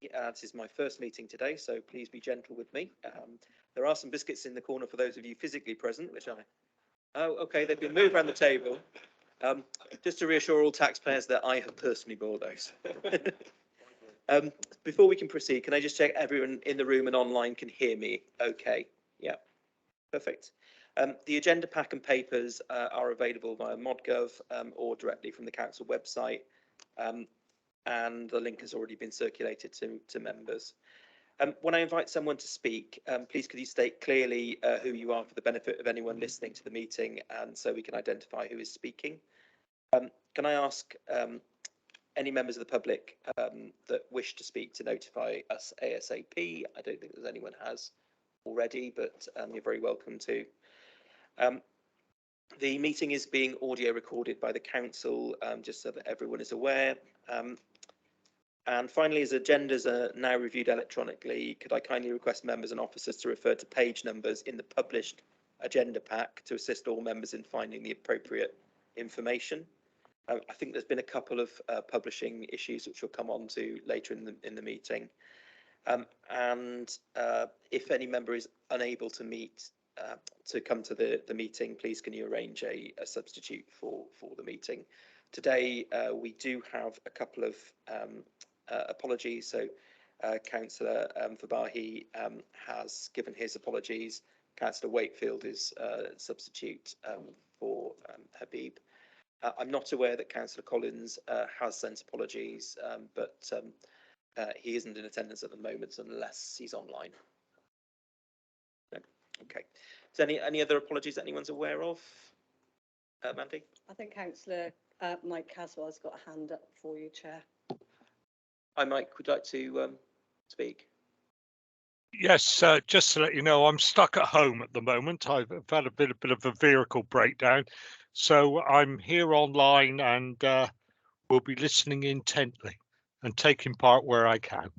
This is my first meeting today, so please be gentle with me. There are some biscuits in the corner for those of you physically present, oh, okay, they've been moved around the table. Just to reassure all taxpayers that I have personally bought those. Before we can proceed, can I just check everyone in the room and online can hear me? Okay, yeah, perfect. The agenda pack and papers are available via ModGov or directly from the council website. And the link has already been circulated to members. When I invite someone to speak, please could you state clearly who you are for the benefit of anyone listening to the meeting, and so we can identify who is speaking. Can I ask any members of the public that wish to speak to notify us ASAP? I don't think there's anyone has already, but you're very welcome to. The meeting is being audio recorded by the council, just so that everyone is aware. And finally, as agendas are now reviewed electronically, could I kindly request members and officers to refer to page numbers in the published agenda pack to assist all members in finding the appropriate information? I think there's been a couple of publishing issues which we'll come on to later in the meeting. If any member is unable to meet to come to the meeting, please can you arrange a substitute for the meeting? Today we do have a couple of apologies. So Councillor Fabahi has given his apologies. Councillor Wakefield is substitute for Habib. I'm not aware that Councillor Collins has sent apologies, but he isn't in attendance at the moment unless he's online. No? Okay. Is any other apologies that anyone's aware of? Mandy? I think Councillor Mike Caswell's got a hand up for you, Chair. Hi, Mike. Would you like to speak? Yes, just to let you know, I'm stuck at home at the moment. I've had a bit of a vehicle breakdown, so I'm here online and will be listening intently and taking part where I can.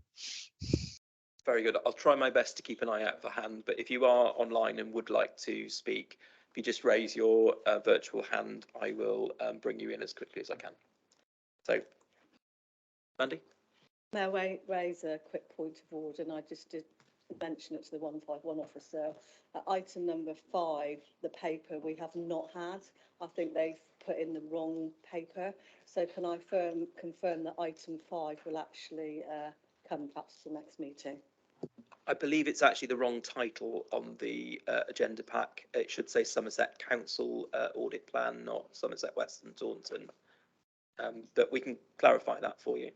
Very good. I'll try my best to keep an eye out for hand, but if you are online and would like to speak, if you just raise your virtual hand, I will bring you in as quickly as I can. So, Mandy? May I raise a quick point of order, and I just did mention it to the 151 officer. Item number 5, the paper we have not had. I think they've put in the wrong paper. So can I confirm that item 5 will actually come perhaps to the next meeting? I believe it's actually the wrong title on the agenda pack. It should say Somerset Council Audit Plan, not Somerset West and Taunton. But we can clarify that for you.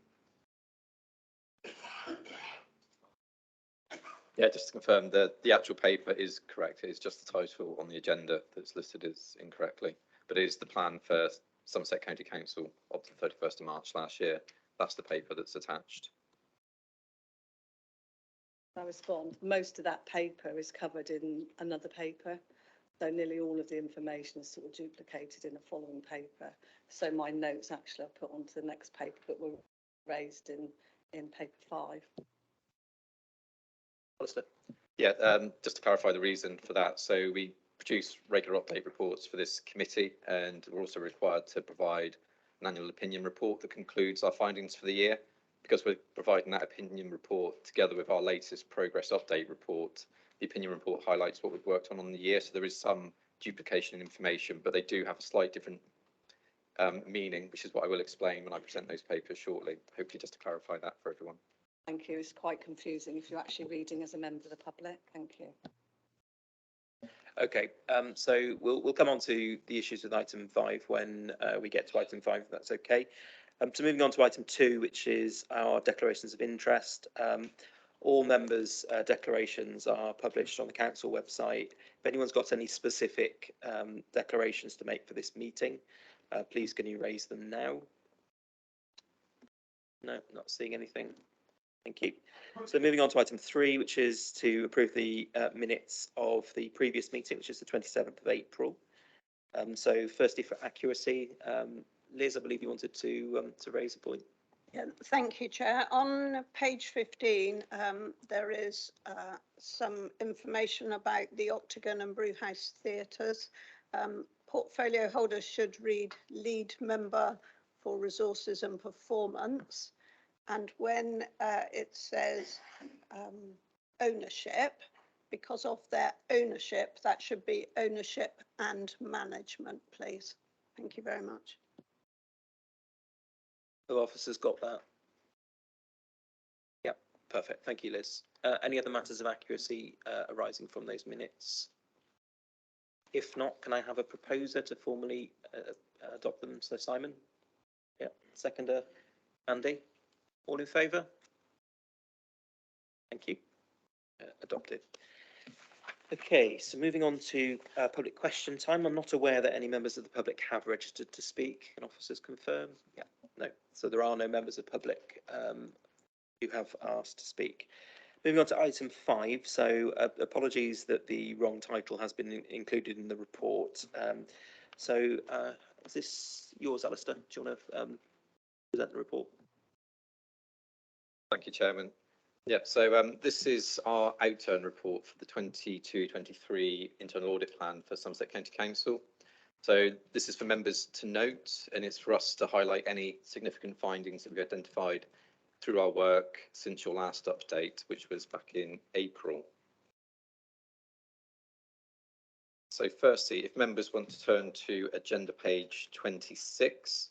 Yeah, just to confirm, the actual paper is correct. It's just the title on the agenda that's listed as incorrectly, but it is the plan for Somerset County Council of the 31st of March last year. That's the paper that's attached. I respond. Most of that paper is covered in another paper, so nearly all of the information is sort of duplicated in a following paper. So my notes actually are put onto the next paper, but were raised in paper 5. Yeah, just to clarify the reason for that. So we produce regular update reports for this committee, and we're also required to provide an annual opinion report that concludes our findings for the year. Because we're providing that opinion report together with our latest progress update report, the opinion report highlights what we've worked on the year. So there is some duplication in information, but they do have a slight different meaning, which is what I will explain when I present those papers shortly. Hopefully just to clarify that for everyone. Thank you. It's quite confusing if you're actually reading as a member of the public. Thank you. Okay, so we'll come on to the issues with item 5 when we get to item 5, if that's okay. So moving on to item 2, which is our declarations of interest. All members' declarations are published on the council website. If anyone's got any specific declarations to make for this meeting, please can you raise them now? No, not seeing anything. Thank you. So moving on to item 3, which is to approve the minutes of the previous meeting, which is the 27th of April. So firstly, for accuracy, Liz, I believe you wanted to raise a point. Yeah, thank you, Chair. On page 15, there is some information about the Octagon and Brewhouse theatres. Portfolio holders should read lead member for resources and performance. And when it says ownership, because of their ownership, that should be ownership and management, please. Thank you very much. The officers got that? Yep, perfect. Thank you, Liz. Any other matters of accuracy arising from those minutes? If not, can I have a proposer to formally adopt them? So Simon? Yeah, seconder, Andy? All in favour? Thank you. Adopted. Okay, so moving on to public question time. I'm not aware that any members of the public have registered to speak. Can officers confirm? Yeah, no. So there are no members of the public who have asked to speak. Moving on to item 5. So apologies that the wrong title has been included in the report. Is this yours, Alistair? Do you want to present the report? Thank you, Chairman. Yeah, so this is our outturn report for the 22-23 internal audit plan for Somerset County Council. So this is for members to note, and it's for us to highlight any significant findings that we've identified through our work since your last update, which was back in April. So firstly, if members want to turn to agenda page 26.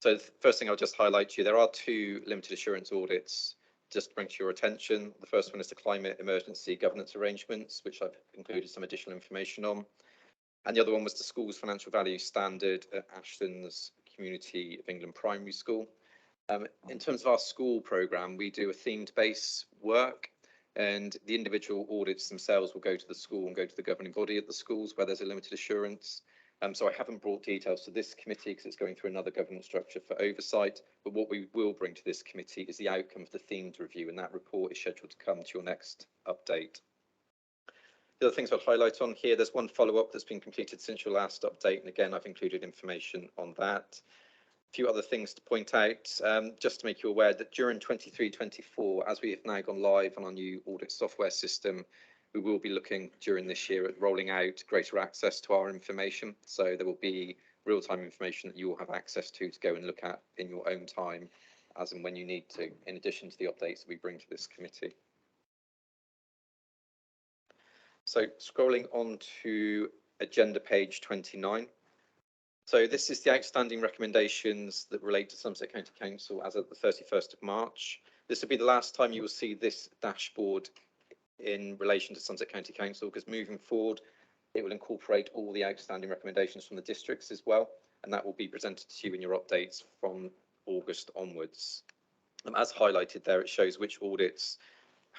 So the first thing I'll just highlight to you, there are 2 limited assurance audits just to bring to your attention. The first one is the climate emergency governance arrangements, which I've included some additional information on. And the other one was the school's financial value standard at Ashton's Community of England Primary School. In terms of our school programme, we do a themed base work, and the individual audits themselves will go to the school and go to the governing body at the schools where there's a limited assurance. So I haven't brought details to this committee because it's going through another governance structure for oversight, but what we will bring to this committee is the outcome of the themed review, and that report is scheduled to come to your next update. The other things I'll highlight on here, there's one follow-up that's been completed since your last update, and again, I've included information on that. A few other things to point out, just to make you aware that during 23-24, as we have now gone live on our new audit software system, we will be looking during this year at rolling out greater access to our information. So there will be real-time information that you will have access to go and look at in your own time, as and when you need to, in addition to the updates that we bring to this committee. So scrolling on to agenda page 29. So this is the outstanding recommendations that relate to Somerset County Council as of the 31st of March. This will be the last time you will see this dashboard in relation to Somerset County Council, because moving forward, it will incorporate all the outstanding recommendations from the districts as well, and that will be presented to you in your updates from August onwards. As highlighted there, it shows which audits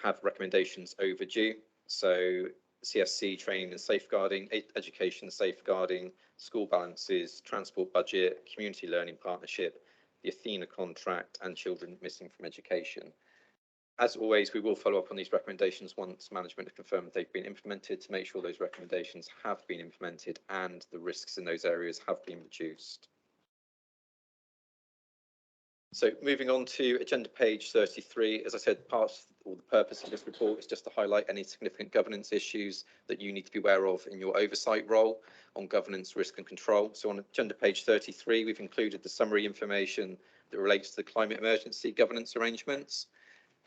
have recommendations overdue. So CSC, training and safeguarding, education safeguarding, school balances, transport budget, community learning partnership, the Athena contract, and children missing from education. As always, we will follow up on these recommendations once management has confirmed they've been implemented to make sure those recommendations have been implemented and the risks in those areas have been reduced. So moving on to agenda page 33, as I said, part or the purpose of this report is just to highlight any significant governance issues that you need to be aware of in your oversight role on governance, risk and control. So on agenda page 33, we've included the summary information that relates to the climate emergency governance arrangements.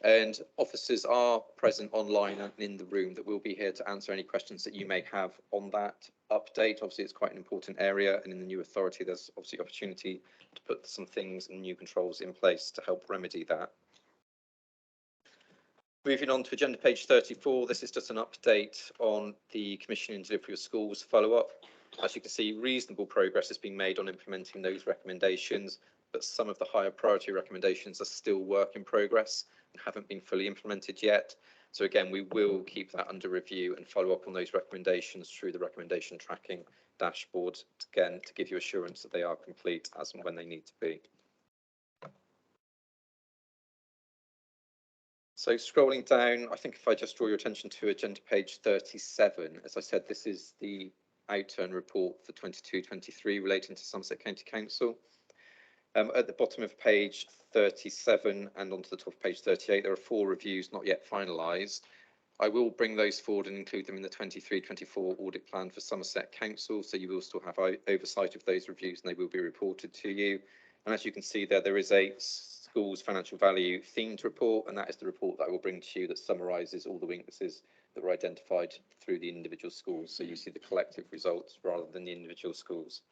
And officers are present online and in the room that will be here to answer any questions that you may have on that update. Obviously, it's quite an important area, and in the new authority, there's obviously opportunity to put some things and new controls in place to help remedy that. Moving on to agenda page 34, this is just an update on the commissioning and delivery of schools follow-up. As you can see, reasonable progress has been made on implementing those recommendations, but some of the higher priority recommendations are still work in progress and haven't been fully implemented yet. So again, we will keep that under review and follow up on those recommendations through the recommendation tracking dashboard, again, to give you assurance that they are complete as and when they need to be. So scrolling down, I think if I just draw your attention to agenda page 37, as I said, this is the outturn report for 22-23 relating to Somerset County Council. At the bottom of page 37 and onto the top of page 38, there are 4 reviews not yet finalised. I will bring those forward and include them in the 23-24 audit plan for Somerset Council, so you will still have oversight of those reviews and they will be reported to you. And as you can see there, there is a schools financial value themed report, and that is the report that I will bring to you that summarises all the weaknesses that were identified through the individual schools. So you see the collective results rather than the individual schools.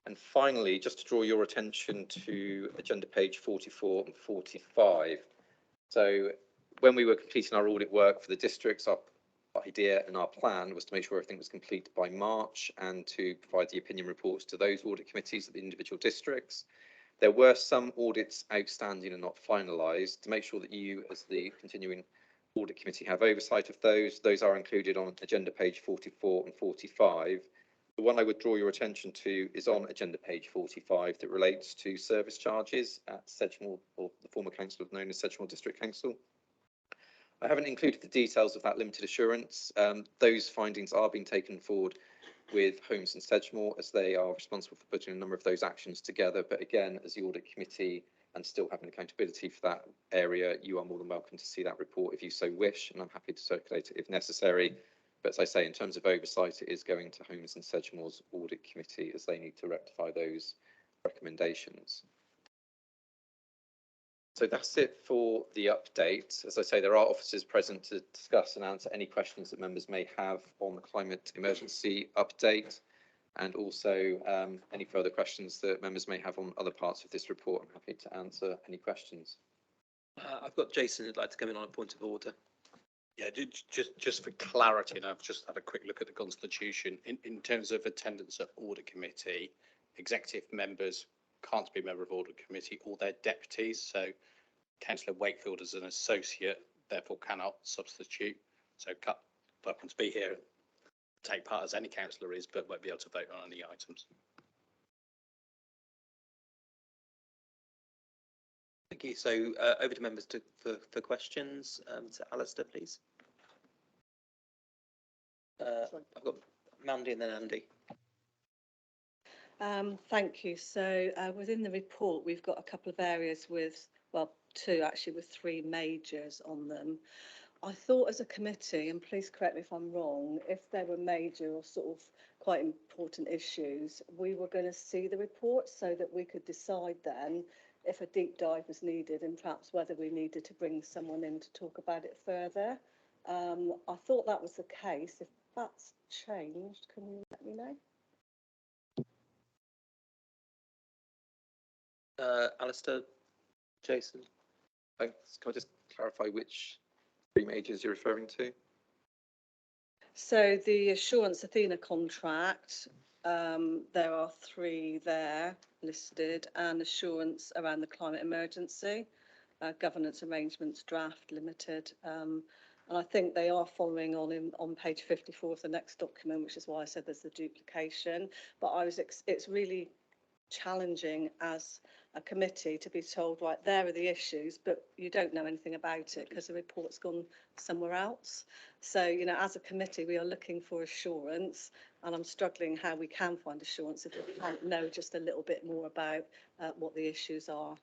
And finally, just to draw your attention to agenda page 44 and 45. So when we were completing our audit work for the districts, our idea and our plan was to make sure everything was complete by March and to provide the opinion reports to those audit committees of the individual districts. There were some audits outstanding and not finalised. To make sure that you, as the continuing audit committee, have oversight of those, those are included on agenda page 44 and 45. The one I would draw your attention to is on agenda page 45 that relates to service charges at Sedgemoor, or the former council known as Sedgemoor District Council. I haven't included the details of that limited assurance. Those findings are being taken forward with Holmes and Sedgemoor, as they are responsible for putting a number of those actions together. But again, as the audit committee and still having accountability for that area, you are more than welcome to see that report if you so wish, and I'm happy to circulate it if necessary. But as I say, in terms of oversight, it is going to Holmes and Sedgemoor's audit committee, as they need to rectify those recommendations. So that's it for the update. As I say, there are officers present to discuss and answer any questions that members may have on the climate emergency update, and also any further questions that members may have on other parts of this report. I'm happy to answer any questions. I've got Jason who'd like to come in on a point of order. Yeah, just for clarity, and I've just had a quick look at the constitution. In terms of attendance at audit committee, executive members can't be a member of audit committee or their deputies. So Councillor Wakefield as an associate therefore cannot substitute. So welcome to be here, take part as any councillor is, but won't be able to vote on any items. Thank you. So over to members for questions. To Alistair, please. I've got Mandy and then Andy. Thank you. So within the report, we've got a couple of areas with, well, two actually, with three majors on them. I thought as a committee, and please correct me if I'm wrong, if there were major or sort of quite important issues, we were going to see the report so that we could decide then if a deep dive was needed and perhaps whether we needed to bring someone in to talk about it further. I thought that was the case. If that's changed, can you let me know? Alistair, Jason. Thanks. Can I just clarify which three majors you're referring to? So the Assurance Athena contract, there are three there listed, and assurance around the climate emergency, governance arrangements draft limited. And I think they are following on page 54 of the next document, which is why I said there's the duplication. But it's really challenging as a committee to be told, right, there are the issues, but you don't know anything about it because the report's gone somewhere else. So, you know, as a committee, we are looking for assurance, and I'm struggling how we can find assurance if we can't know just a little bit more about what the issues are.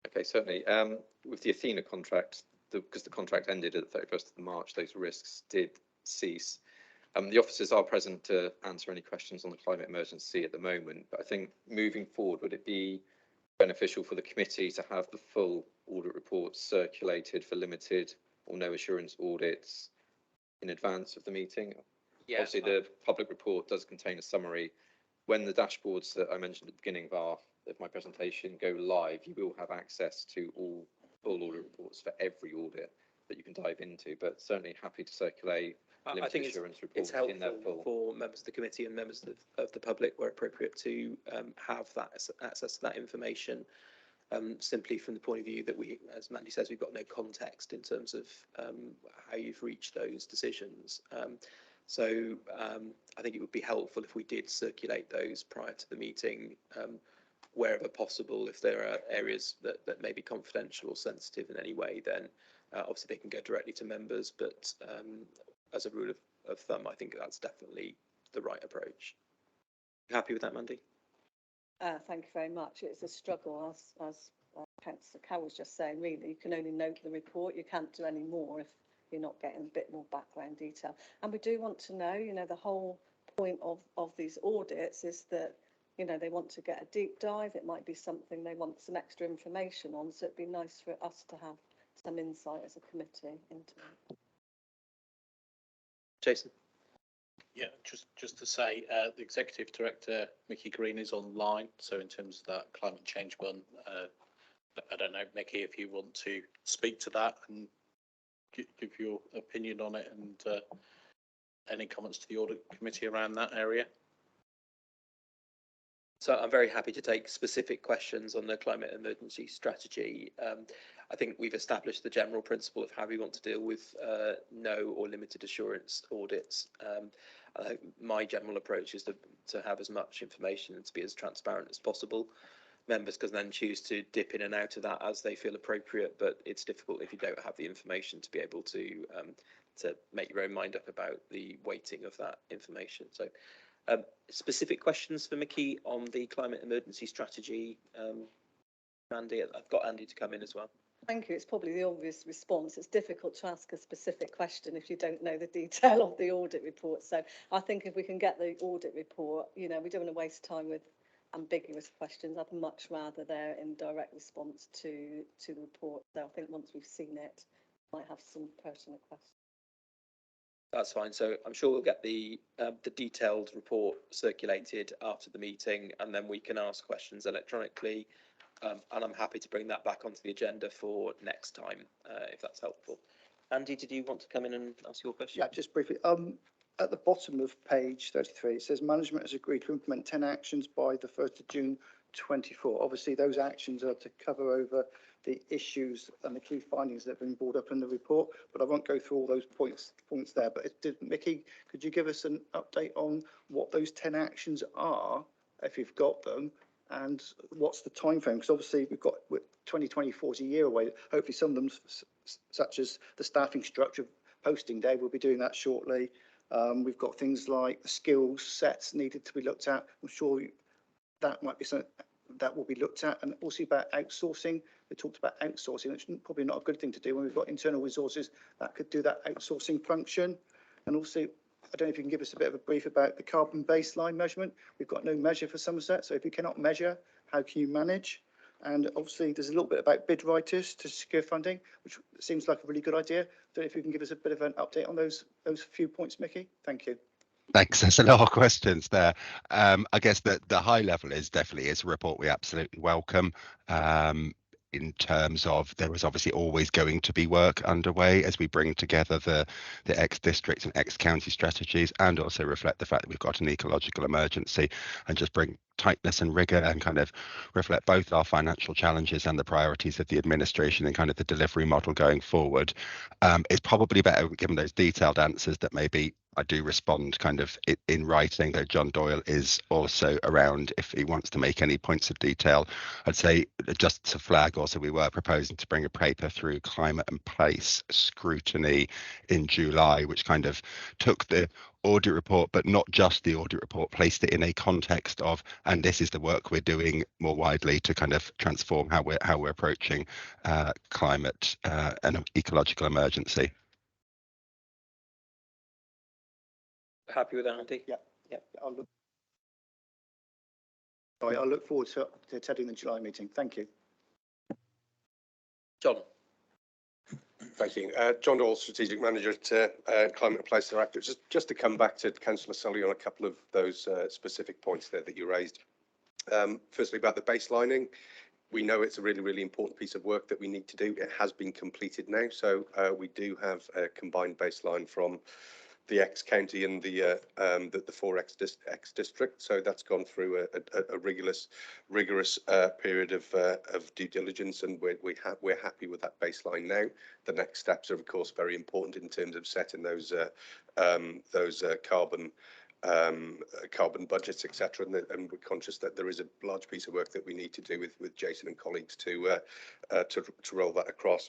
Okay, certainly. With the Athena contract, because the contract ended at the 31st of March, those risks did cease. The officers are present to answer any questions on the climate emergency at the moment, but I think moving forward, would it be beneficial for the committee to have the full audit reports circulated for limited or no assurance audits in advance of the meeting? Yeah. Obviously, the public report does contain a summary. When the dashboards that I mentioned at the beginning of my presentation go live, you will have access to all full audit reports for every audit that you can dive into, but certainly happy to circulate I think it's helpful for members of the committee and members of the public, where appropriate, to have that access to that information, simply from the point of view that we, as Mandy says, we've got no context in terms of how you've reached those decisions. So I think it would be helpful if we did circulate those prior to the meeting, wherever possible. If there are areas that may be confidential or sensitive in any way, then obviously they can go directly to members, but as a rule of thumb, I think that's definitely the right approach. You happy with that, Mandy? Thank you very much. It's a struggle, as Councillor Cow was just saying, really. You can only note the report. You can't do any more if you're not getting a bit more background detail. And we do want to know, you know, the whole point of these audits is that you know, they want to get a deep dive. It might be something they want some extra information on. So it'd be nice for us to have some insight as a committee into it. Jason? Yeah, just to say, the Executive Director, Mickey Green, is online. So in terms of that climate change one, I don't know, Mickey, if you want to speak to that and give your opinion on it, and any comments to the Audit Committee around that area. So I'm very happy to take specific questions on the climate emergency strategy. I think we've established the general principle of how we want to deal with no or limited assurance audits. I think my general approach is to have as much information and to be as transparent as possible. Members can then choose to dip in and out of that as they feel appropriate, but it's difficult if you don't have the information to be able to make your own mind up about the weighting of that information. So specific questions for Mickey on the climate emergency strategy? Andy, I've got Andy to come in as well. Thank you. It's probably the obvious response. It's difficult to ask a specific question if you don't know the detail of the audit report. So I think if we can get the audit report, you know, we don't want to waste time with ambiguous questions. I'd much rather they're in direct response to the report. So I think once we've seen it, we might have some pertinent questions. That's fine. So I'm sure we'll get the detailed report circulated after the meeting, and then we can ask questions electronically. And I'm happy to bring that back onto the agenda for next time, if that's helpful. Andy, did you want to come in and ask your question? Yeah, just briefly. At the bottom of page 33, it says management has agreed to implement 10 actions by the 1st of June 24. Obviously, those actions are to cover over the issues and the key findings that have been brought up in the report, but I won't go through all those points there. But Mickey, could you give us an update on what those 10 actions are, if you've got them, and what's the time frame? Because obviously we've got 2024 is a year away. Hopefully some of them, such as the staffing structure, posting day, we'll be doing that shortly. We've got things like the skills sets needed to be looked at. I'm sure that might be something that will be looked at, and also about outsourcing. We talked about outsourcing, which is probably not a good thing to do when we've got internal resources that could do that outsourcing function. And also, I don't know if you can give us a bit of a brief about the carbon baseline measurement. We've got no measure for Somerset, so if you cannot measure, how can you manage? And obviously, there's a little bit about bid writers to secure funding, which seems like a really good idea. I don't know if you can give us a bit of an update on those few points, Mickey. Thank you. Thanks. There's a lot of questions there. I guess the high level is definitely a report we absolutely welcome. In terms of there is obviously always going to be work underway as we bring together the ex-district and ex-county strategies, and also reflect the fact that we've got an ecological emergency, and just bring tightness and rigor and kind of reflect both our financial challenges and the priorities of the administration and kind of the delivery model going forward. It's probably better given those detailed answers that maybe I do respond kind of in writing, though John Doyle is also around if he wants to make any points of detail. I'd say just to flag also, we were proposing to bring a paper through climate and place scrutiny in July, which kind of took the audit report, but not just the audit report, placed it in a context of, and this is the work we're doing more widely to kind of transform how we're approaching climate and ecological emergency. Happy with that, Andy? Yeah. I'll look forward to attending the July meeting. Thank you. John. Thank you. John Doyle, Strategic Manager at Climate and Place Director. Just to come back to Councillor Sully on a couple of those specific points there that you raised. Firstly, about the baselining. We know it's a really, really important piece of work that we need to do. It has been completed now. So we do have a combined baseline from the ex-county and the 4 ex-district. So that's gone through a rigorous period of due diligence, and we're happy with that baseline now. The next steps are, of course, very important in terms of setting those carbon budgets, etc. And we're conscious that there is a large piece of work that we need to do with Jason and colleagues to roll that across.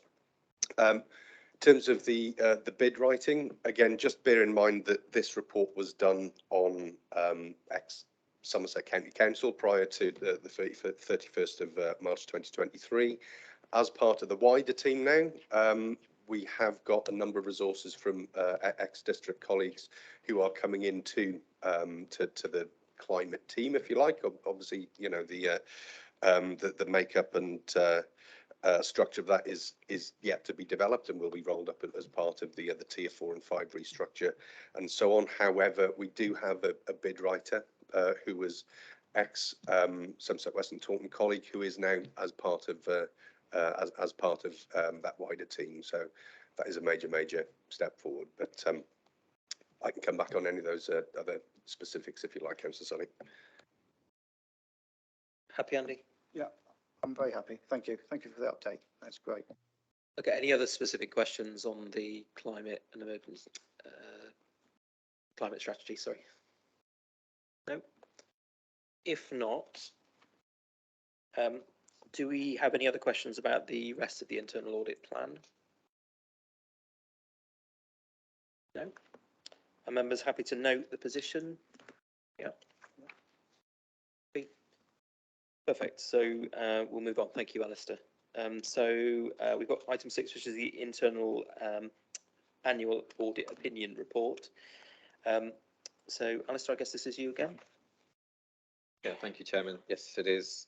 In terms of the bid writing, again, just bear in mind that this report was done on ex-Somerset County Council prior to the 31st of March 2023. As part of the wider team now, we have got a number of resources from ex-district colleagues who are coming into to the climate team, if you like. Obviously, you know, the makeup and structure of that is yet to be developed and will be rolled up as part of the tier 4 and 5 restructure and so on. However, we do have a bid writer who was ex Somerset Western Taunton colleague who is now as part of that wider team. So that is a major step forward. But I can come back on any of those other specifics if you like, Councillor Sully. Happy, Andy? Yeah, I'm very happy. Thank you. Thank you for the update. That's great. Okay, any other specific questions on the climate and emergency climate strategy? Sorry. No. If not, do we have any other questions about the rest of the internal audit plan? No. Are members happy to note the position? Yeah. Perfect. So we'll move on. Thank you, Alistair. So we've got item 6, which is the internal annual audit opinion report. So Alistair, I guess this is you again. Yeah, thank you, Chairman. Yes, it is.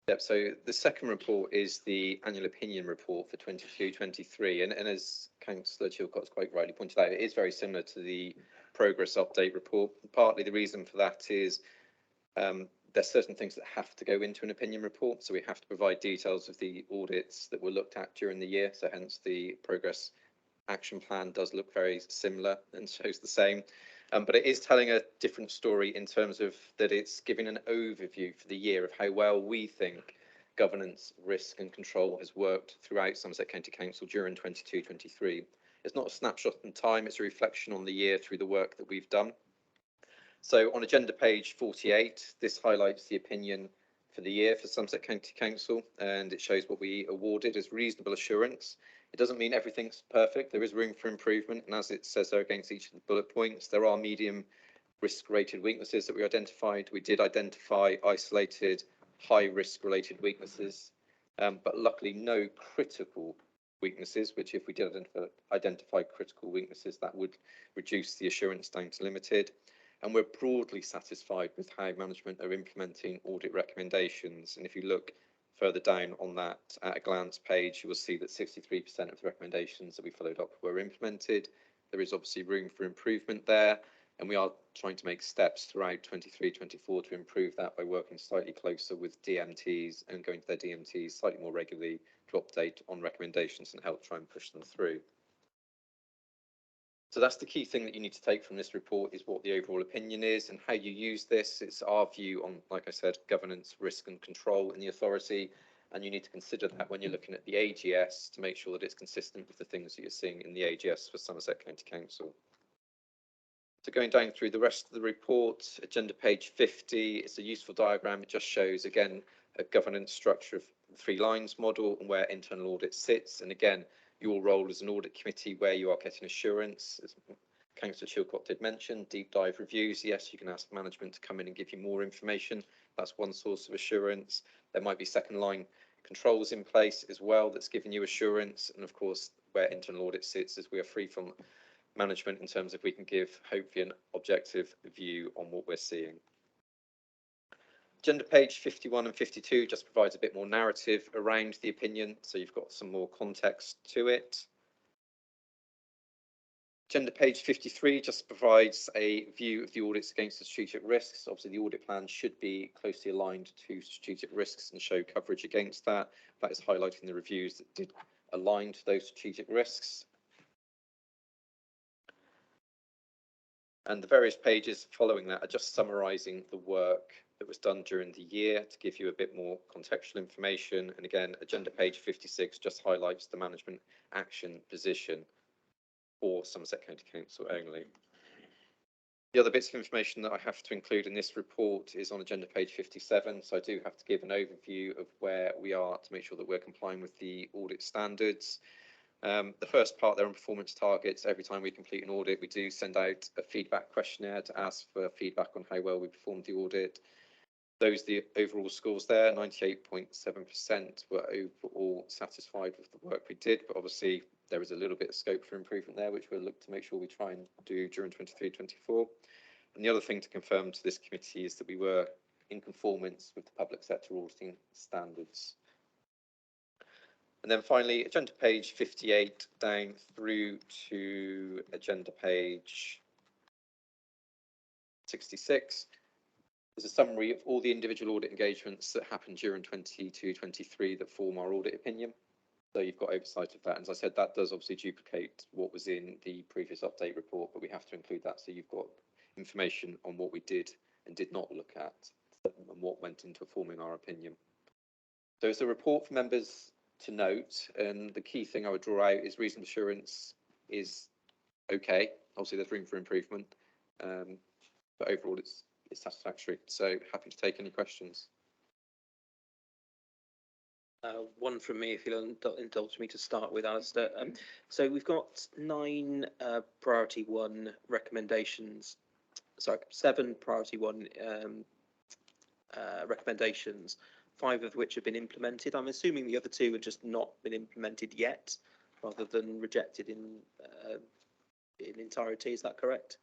Yep, so the second report is the annual opinion report for 22-23, and as Councillor Chilcott's quite rightly pointed out, it is very similar to the progress update report. Partly the reason for that is there's certain things that have to go into an opinion report, so we have to provide details of the audits that were looked at during the year, so hence the progress action plan does look very similar and shows the same. But it is telling a different story in terms of that it's giving an overview for the year of how well we think governance, risk and control has worked throughout Somerset County Council during 22-23. It's not a snapshot in time, it's a reflection on the year through the work that we've done. So on agenda page 48, this highlights the opinion for the year for Somerset County Council, and it shows what we awarded as reasonable assurance. It doesn't mean everything's perfect. There is room for improvement, and as it says there against each of the bullet points, there are medium risk rated weaknesses that we identified. We did identify isolated high risk related weaknesses, but luckily no critical weaknesses, which if we did identify critical weaknesses, that would reduce the assurance down to limited. And we're broadly satisfied with how management are implementing audit recommendations. And if you look further down on that at a glance page, you will see that 63% of the recommendations that we followed up were implemented. There is obviously room for improvement there, and we are trying to make steps throughout 23-24 to improve that by working slightly closer with DMTs and going to their DMTs slightly more regularly to update on recommendations and help try and push them through. So that's the key thing that you need to take from this report, is what the overall opinion is and how you use this. It's our view on, like I said, governance, risk and control in the authority. And you need to consider that when you're looking at the AGS to make sure that it's consistent with the things that you're seeing in the AGS for Somerset County Council. So going down through the rest of the report, agenda page 50, it's a useful diagram. It just shows, again, a governance structure of 3 lines model and where internal audit sits. And again, your role as an audit committee where you are getting assurance, as Councillor Chilcott did mention, deep dive reviews. Yes, you can ask management to come in and give you more information. That's one source of assurance. There might be second line controls in place as well that's giving you assurance. And of course, where internal audit sits is we are free from management in terms of we can give hopefully an objective view on what we're seeing. Agenda page 51 and 52 just provides a bit more narrative around the opinion, so you've got some more context to it. Agenda page 53 just provides a view of the audits against the strategic risks. Obviously, the audit plan should be closely aligned to strategic risks and show coverage against that. That is highlighting the reviews that did align to those strategic risks. And the various pages following that are just summarising the work that was done during the year to give you a bit more contextual information. And again, agenda page 56 just highlights the management action position for Somerset County Council only. The other bits of information that I have to include in this report is on agenda page 57. So I do have to give an overview of where we are to make sure that we're complying with the audit standards. The first part there on performance targets, every time we complete an audit, we do send out a feedback questionnaire to ask for feedback on how well we performed the audit. Those the overall scores there, 98.7% were overall satisfied with the work we did, but obviously there is a little bit of scope for improvement there, which we'll look to make sure we try and do during 23-24. And the other thing to confirm to this committee is that we were in conformance with the public sector auditing standards. And then finally, agenda page 58 down through to agenda page 66. There's a summary of all the individual audit engagements that happened during 22-23 that form our audit opinion. So you've got oversight of that. And as I said, that does obviously duplicate what was in the previous update report, but we have to include that so you've got information on what we did and did not look at and what went into forming our opinion. So it's a report for members to note, and the key thing I would draw out is reasonable assurance is okay. Obviously there's room for improvement, but overall it's satisfactory. So happy to take any questions. One from me, if you'll indulge me to start with, Alistair. So we've got 9 priority 1 recommendations, sorry, 7 priority 1 recommendations, 5 of which have been implemented. I'm assuming the other 2 have just not been implemented yet, rather than rejected in entirety. Is that correct?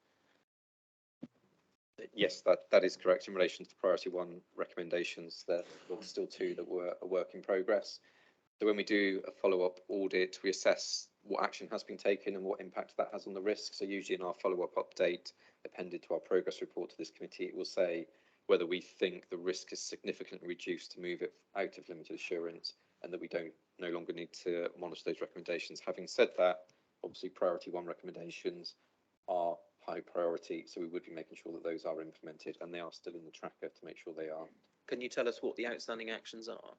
Yes, that is correct in relation to the priority 1 recommendations. There were still 2 that were a work in progress. So when we do a follow-up audit, we assess what action has been taken and what impact that has on the risk. So usually in our follow-up update appended to our progress report to this committee, it will say whether we think the risk is significantly reduced to move it out of limited assurance and that we no longer need to monitor those recommendations. Having said that, obviously priority 1 recommendations are high priority, so we would be making sure that those are implemented, and they are still in the tracker to make sure they are. Can you tell us what the outstanding actions are?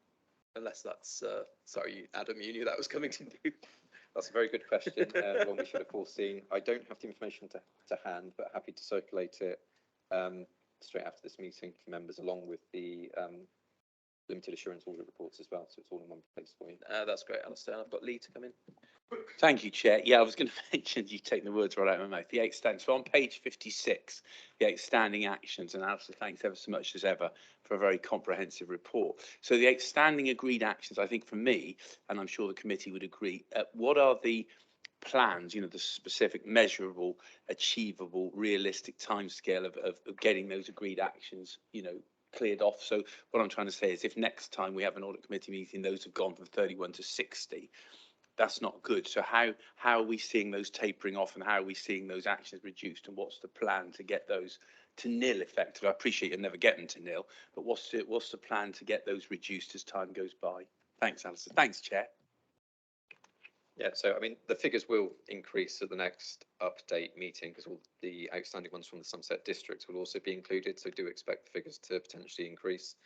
Unless that's, sorry, Adam, you knew that was coming to you. That's a very good question, one we should have foreseen. I don't have the information to hand, but happy to circulate it straight after this meeting for members, along with the limited assurance audit reports as well, so it's all in one place for you. That's great, Alistair. I've got Lee to come in. Thank you, Chair. Yeah, I was going to mention, you take the words right out of my mouth, the outstanding. So on page 56, the outstanding actions, and Alistair, thanks ever so much as ever for a very comprehensive report. So the outstanding agreed actions, I think for me, and I'm sure the committee would agree, what are the plans, you know, the specific, measurable, achievable, realistic timescale of getting those agreed actions, you know, cleared off? So what I'm trying to say is if next time we have an audit committee meeting, those have gone from 31 to 60, that's not good. So how are we seeing those tapering off, and how are we seeing those actions reduced, and what's the plan to get those to nil effectively? I appreciate you'll never get them to nil, but what's the plan to get those reduced as time goes by? Thanks, Alistair. Thanks, Chair. Yeah, so I mean, the figures will increase at the next update meeting because all the outstanding ones from the Somerset districts will also be included, so do expect the figures to potentially increase.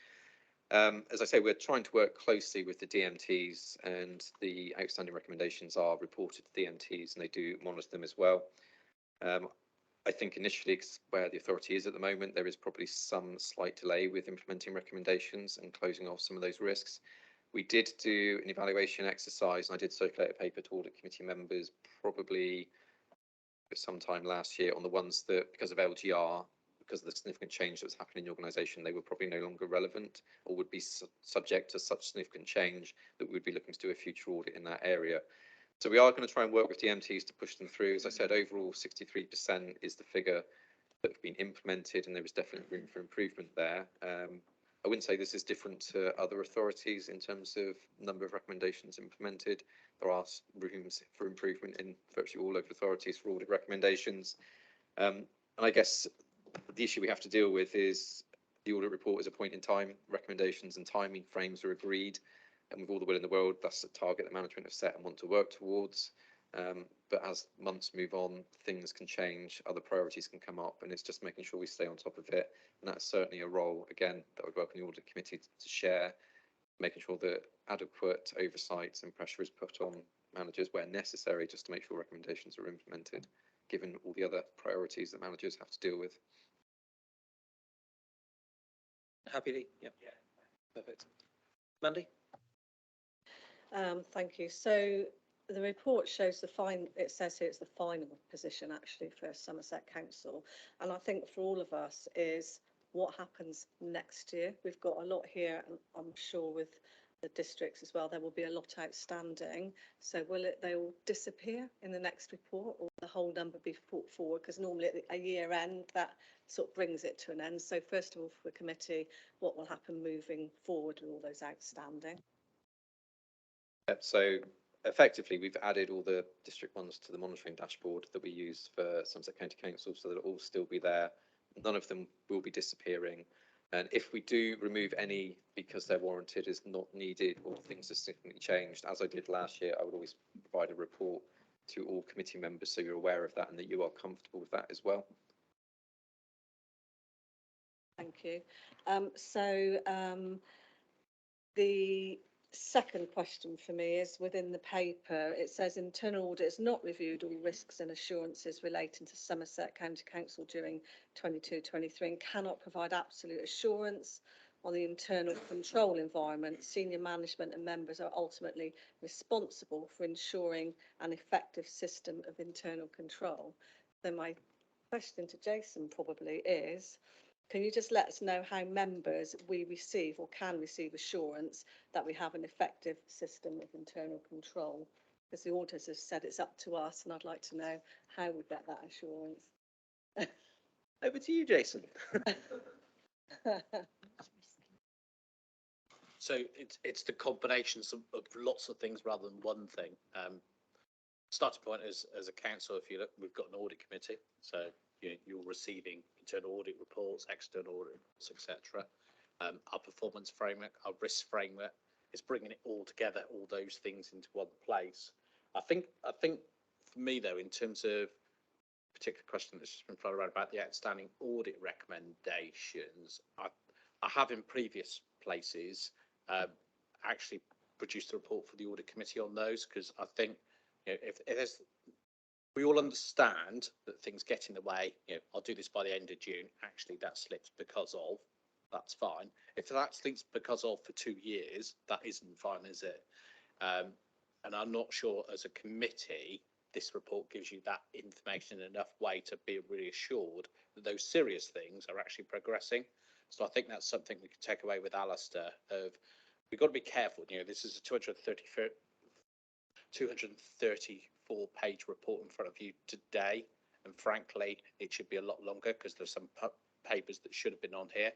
As I say, we're trying to work closely with the DMTs, and the outstanding recommendations are reported to DMTs and they do monitor them as well. I think initially, where the authority is at the moment, there is probably some slight delay with implementing recommendations and closing off some of those risks. We did do an evaluation exercise, and I did circulate a paper to audit committee members probably sometime last year on the ones that, because of LGR, because of the significant change that was happening in the organisation, they were probably no longer relevant or would be subject to such significant change that we would be looking to do a future audit in that area. So we are going to try and work with DMTs to push them through. As I said, overall 63% is the figure that have been implemented, and there is definitely room for improvement there. I wouldn't say this is different to other authorities in terms of number of recommendations implemented. There are rooms for improvement in virtually all local authorities for audit recommendations. And I guess the issue we have to deal with is the audit report is a point in time, recommendations and timing frames are agreed, and with all the will in the world, that's a target that management have set and want to work towards. But as months move on, things can change, other priorities can come up, and it's just making sure we stay on top of it. And that's certainly a role, again, that I would welcome the audit committee to share, making sure that adequate oversight and pressure is put on managers where necessary, just to make sure recommendations are implemented, given all the other priorities that managers have to deal with. Happy, Lee? Yep. Yeah. Perfect. Mandy? Thank you. So the report shows it says here it's the final position actually for Somerset Council. And I think for all of us is what happens next year. We've got a lot here, and I'm sure with the districts as well, there will be a lot outstanding. So will they all disappear in the next report, or the whole number be brought forward? Because normally at a year end, that sort of brings it to an end. So first of all, for the committee, what will happen moving forward with all those outstanding? So effectively, we've added all the district ones to the monitoring dashboard that we use for Somerset County Council, so that it'll all still be there. None of them will be disappearing. And if we do remove any because they're warranted, is not needed, or things have significantly changed, as I did last year, I would always provide a report to all committee members so you're aware of that and that you are comfortable with that as well. Thank you. The second question for me is, within the paper, it says internal audit has not reviewed all risks and assurances relating to Somerset County Council during 22-23 and cannot provide absolute assurance on the internal control environment. Senior management and members are ultimately responsible for ensuring an effective system of internal control. So my question to Jason probably is, can you just let us know how members we receive or can receive assurance that we have an effective system of internal control? Because the auditors have said it's up to us, and I'd like to know how we get that assurance. Over to you, Jason. So it's the combinations of lots of things rather than one thing. Starting point as a council, if you look, we've got an audit committee, so you're receiving internal audit reports, external audit reports, etc. Our performance framework, our risk framework, is bringing it all together, all those things into one place. I think for me though, in terms of particular question that's just been thrown around about the outstanding audit recommendations, I have in previous places actually produced a report for the audit committee on those, because I think if there's, we all understand that things get in the way. I'll do this by the end of June. Actually, that slips because of. That's fine. If that slips because of for 2 years, that isn't fine, is it? And I'm not sure as a committee this report gives you that information in enough way to be reassured that those serious things are actually progressing. So I think that's something we could take away with Alistair. Of we've got to be careful. This is a 234-page report in front of you today, and frankly, it should be a lot longer because there's some papers that should have been on here.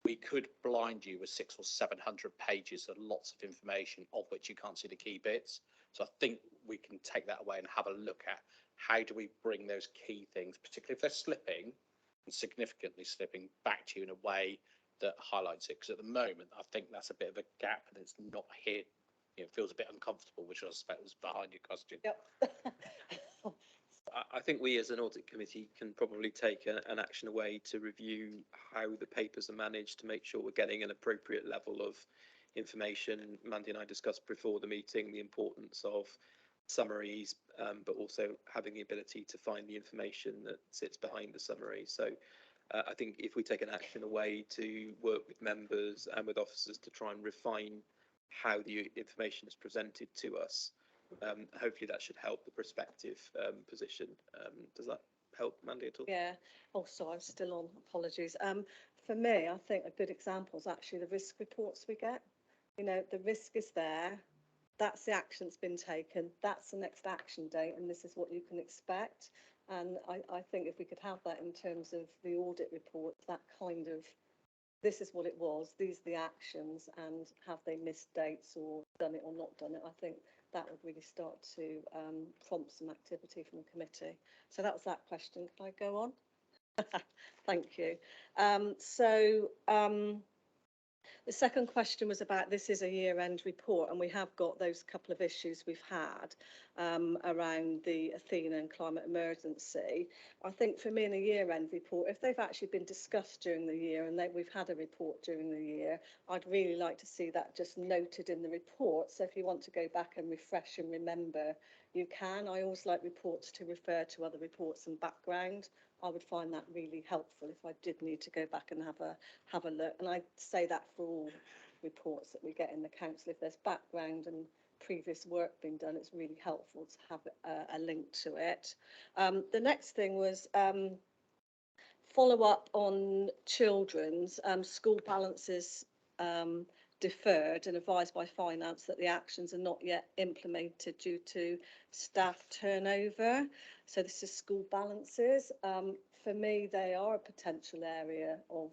We could blind you with 600 or 700 pages of lots of information, of which you can't see the key bits. So I think we can take that away and have a look at how do we bring those key things, particularly if they're slipping and significantly slipping, back to you in a way that highlights it. Because at the moment, I think that's a bit of a gap and it's not here. It feels a bit uncomfortable, which I suspect was behind your question. Yep. I think we as an audit committee can probably take an action away to review how the papers are managed to make sure we're getting an appropriate level of information. Mandy and I discussed before the meeting the importance of summaries, but also having the ability to find the information that sits behind the summary. So I think if we take an action away to work with members and with officers to try and refine how the information is presented to us, hopefully that should help the prospective position. Does that help, Mandy, at all? Yeah. Oh, sorry, I'm still on. Apologies. For me, I think a good example is actually the risk reports we get. The risk is there. That's the action that's been taken. That's the next action date, and this is what you can expect. And I think if we could have that in terms of the audit report, that kind of, this is what it was, these are the actions, and have they missed dates or done it or not done it, I think that would really start to prompt some activity from the committee. So that was that question. Can I go on? Thank you. The second question was about, this is a year-end report, and we have got those couple of issues we've had around the Athena and climate emergency. I think for me in a year-end report, if they've actually been discussed during the year and we've had a report during the year, I'd really like to see that just noted in the report. So if you want to go back and refresh and remember, you can. I always like reports to refer to other reports and background. I would find that really helpful if I did need to go back and have a look. And I say that for all reports that we get in the council. If there's background and previous work being done, it's really helpful to have a link to it. The next thing was follow up on children's school balances deferred and advised by finance that the actions are not yet implemented due to staff turnover. So this is school balances. For me, they are a potential area of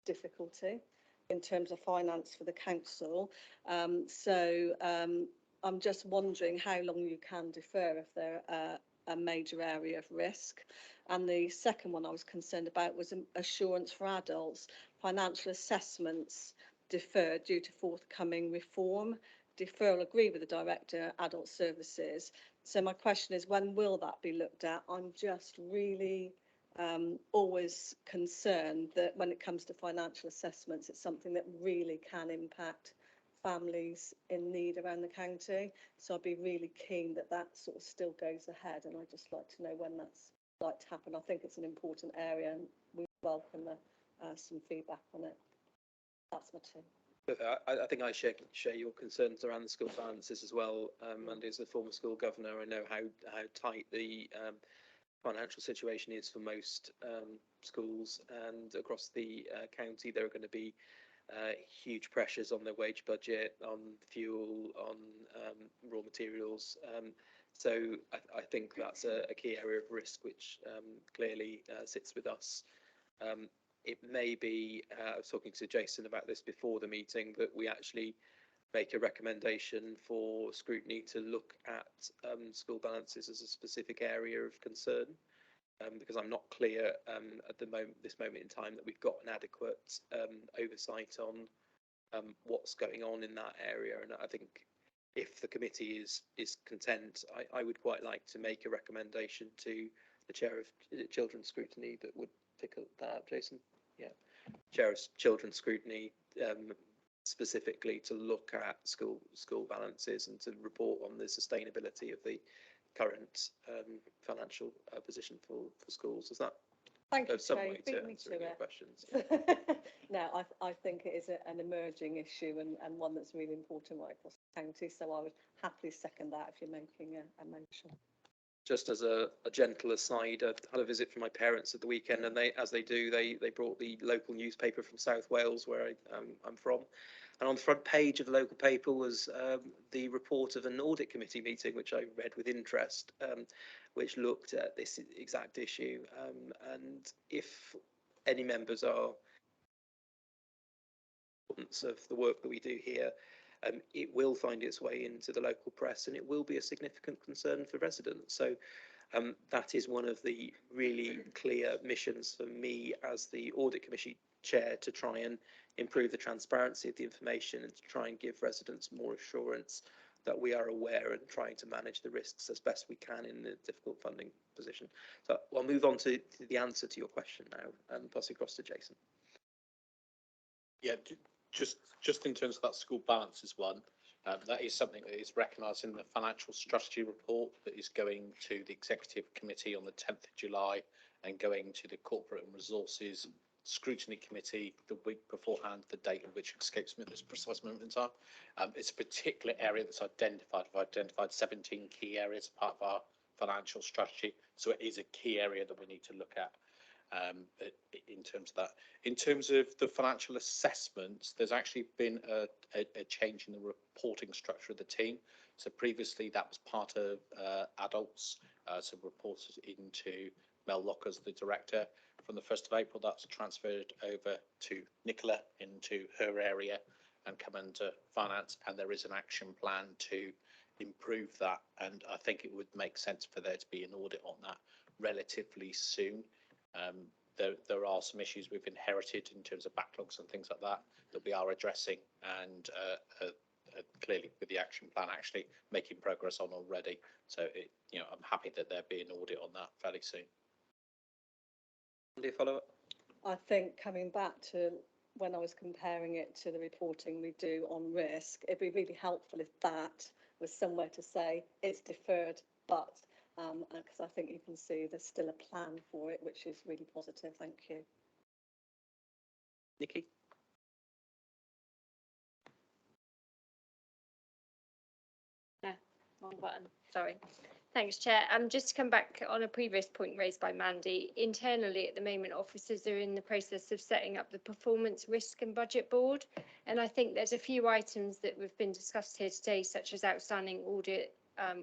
difficulty in terms of finance for the council. I'm just wondering how long you can defer if they're a major area of risk. And the second one I was concerned about was assurance for adults. Financial assessments deferred due to forthcoming reform. Deferral agreed with the Director, Adult Services. So my question is, when will that be looked at? I'm just really always concerned that when it comes to financial assessments, it's something that really can impact families in need around the county. So I'd be really keen that that sort of still goes ahead, and I'd just like to know when that's like to happen. I think it's an important area, and we welcome some feedback on it. That's my two. I think I share your concerns around the school finances as well. Andy, as a former school governor, I know how tight the financial situation is for most schools, and across the county there are going to be huge pressures on their wage budget, on fuel, on raw materials. So I think that's a key area of risk which clearly sits with us. It may be, I was talking to Jason about this before the meeting, that we actually make a recommendation for scrutiny to look at school balances as a specific area of concern, because I'm not clear at this moment in time that we've got an adequate oversight on what's going on in that area. And I think if the committee is content, I would quite like to make a recommendation to the chair of Children's Scrutiny that would pick up that, Jason. Yeah, chair of Children's Scrutiny, specifically to look at school balances and to report on the sustainability of the current financial position for schools. Is that Thank you, some Chair, way you to beat me answering to your it. questions? No, I think it is an emerging issue and one that's really important right across the county. So I would happily second that if you're making a motion. Just as a gentle aside, I had a visit from my parents at the weekend, and they brought the local newspaper from South Wales, where I'm from, and on the front page of the local paper was the report of an audit committee meeting, which I read with interest, which looked at this exact issue. And if any members are of the work that we do here, it will find its way into the local press, and it will be a significant concern for residents. So that is one of the really clear missions for me as the Audit Committee Chair, to try and improve the transparency of the information and to try and give residents more assurance that we are aware and trying to manage the risks as best we can in the difficult funding position. So I'll move on to the answer to your question now and pass it across to Jason. Yeah, just in terms of that school balances one, that is something that is recognised in the financial strategy report that is going to the executive committee on the 10th of July and going to the corporate and resources scrutiny committee the week beforehand, the date of which escapes me at this precise moment in time. It's a particular area that's identified. I've identified 17 key areas as part of our financial strategy, so it is a key area that we need to look at. In terms of that, in terms of the financial assessments, there's actually been a change in the reporting structure of the team. So previously that was part of adults, so reported into Mel Lockers, the director. From the 1st of April, that's transferred over to Nicola into her area and come into finance, and there is an action plan to improve that, and I think it would make sense for there to be an audit on that relatively soon. There are some issues we've inherited in terms of backlogs and things like that we are addressing, and clearly with the action plan actually making progress on already. So I'm happy that there'll be an audit on that fairly soon. Do you follow up? I think coming back to when I was comparing it to the reporting we do on risk, it'd be really helpful if that was somewhere to say it's deferred, but because I think you can see there's still a plan for it, which is really positive. Thank you. Nikki? Wrong button. Sorry. Thanks, Chair. Just to come back on a previous point raised by Mandy, internally at the moment, officers are in the process of setting up the Performance Risk and Budget Board. And I think there's a few items that have been discussed here today, such as outstanding audit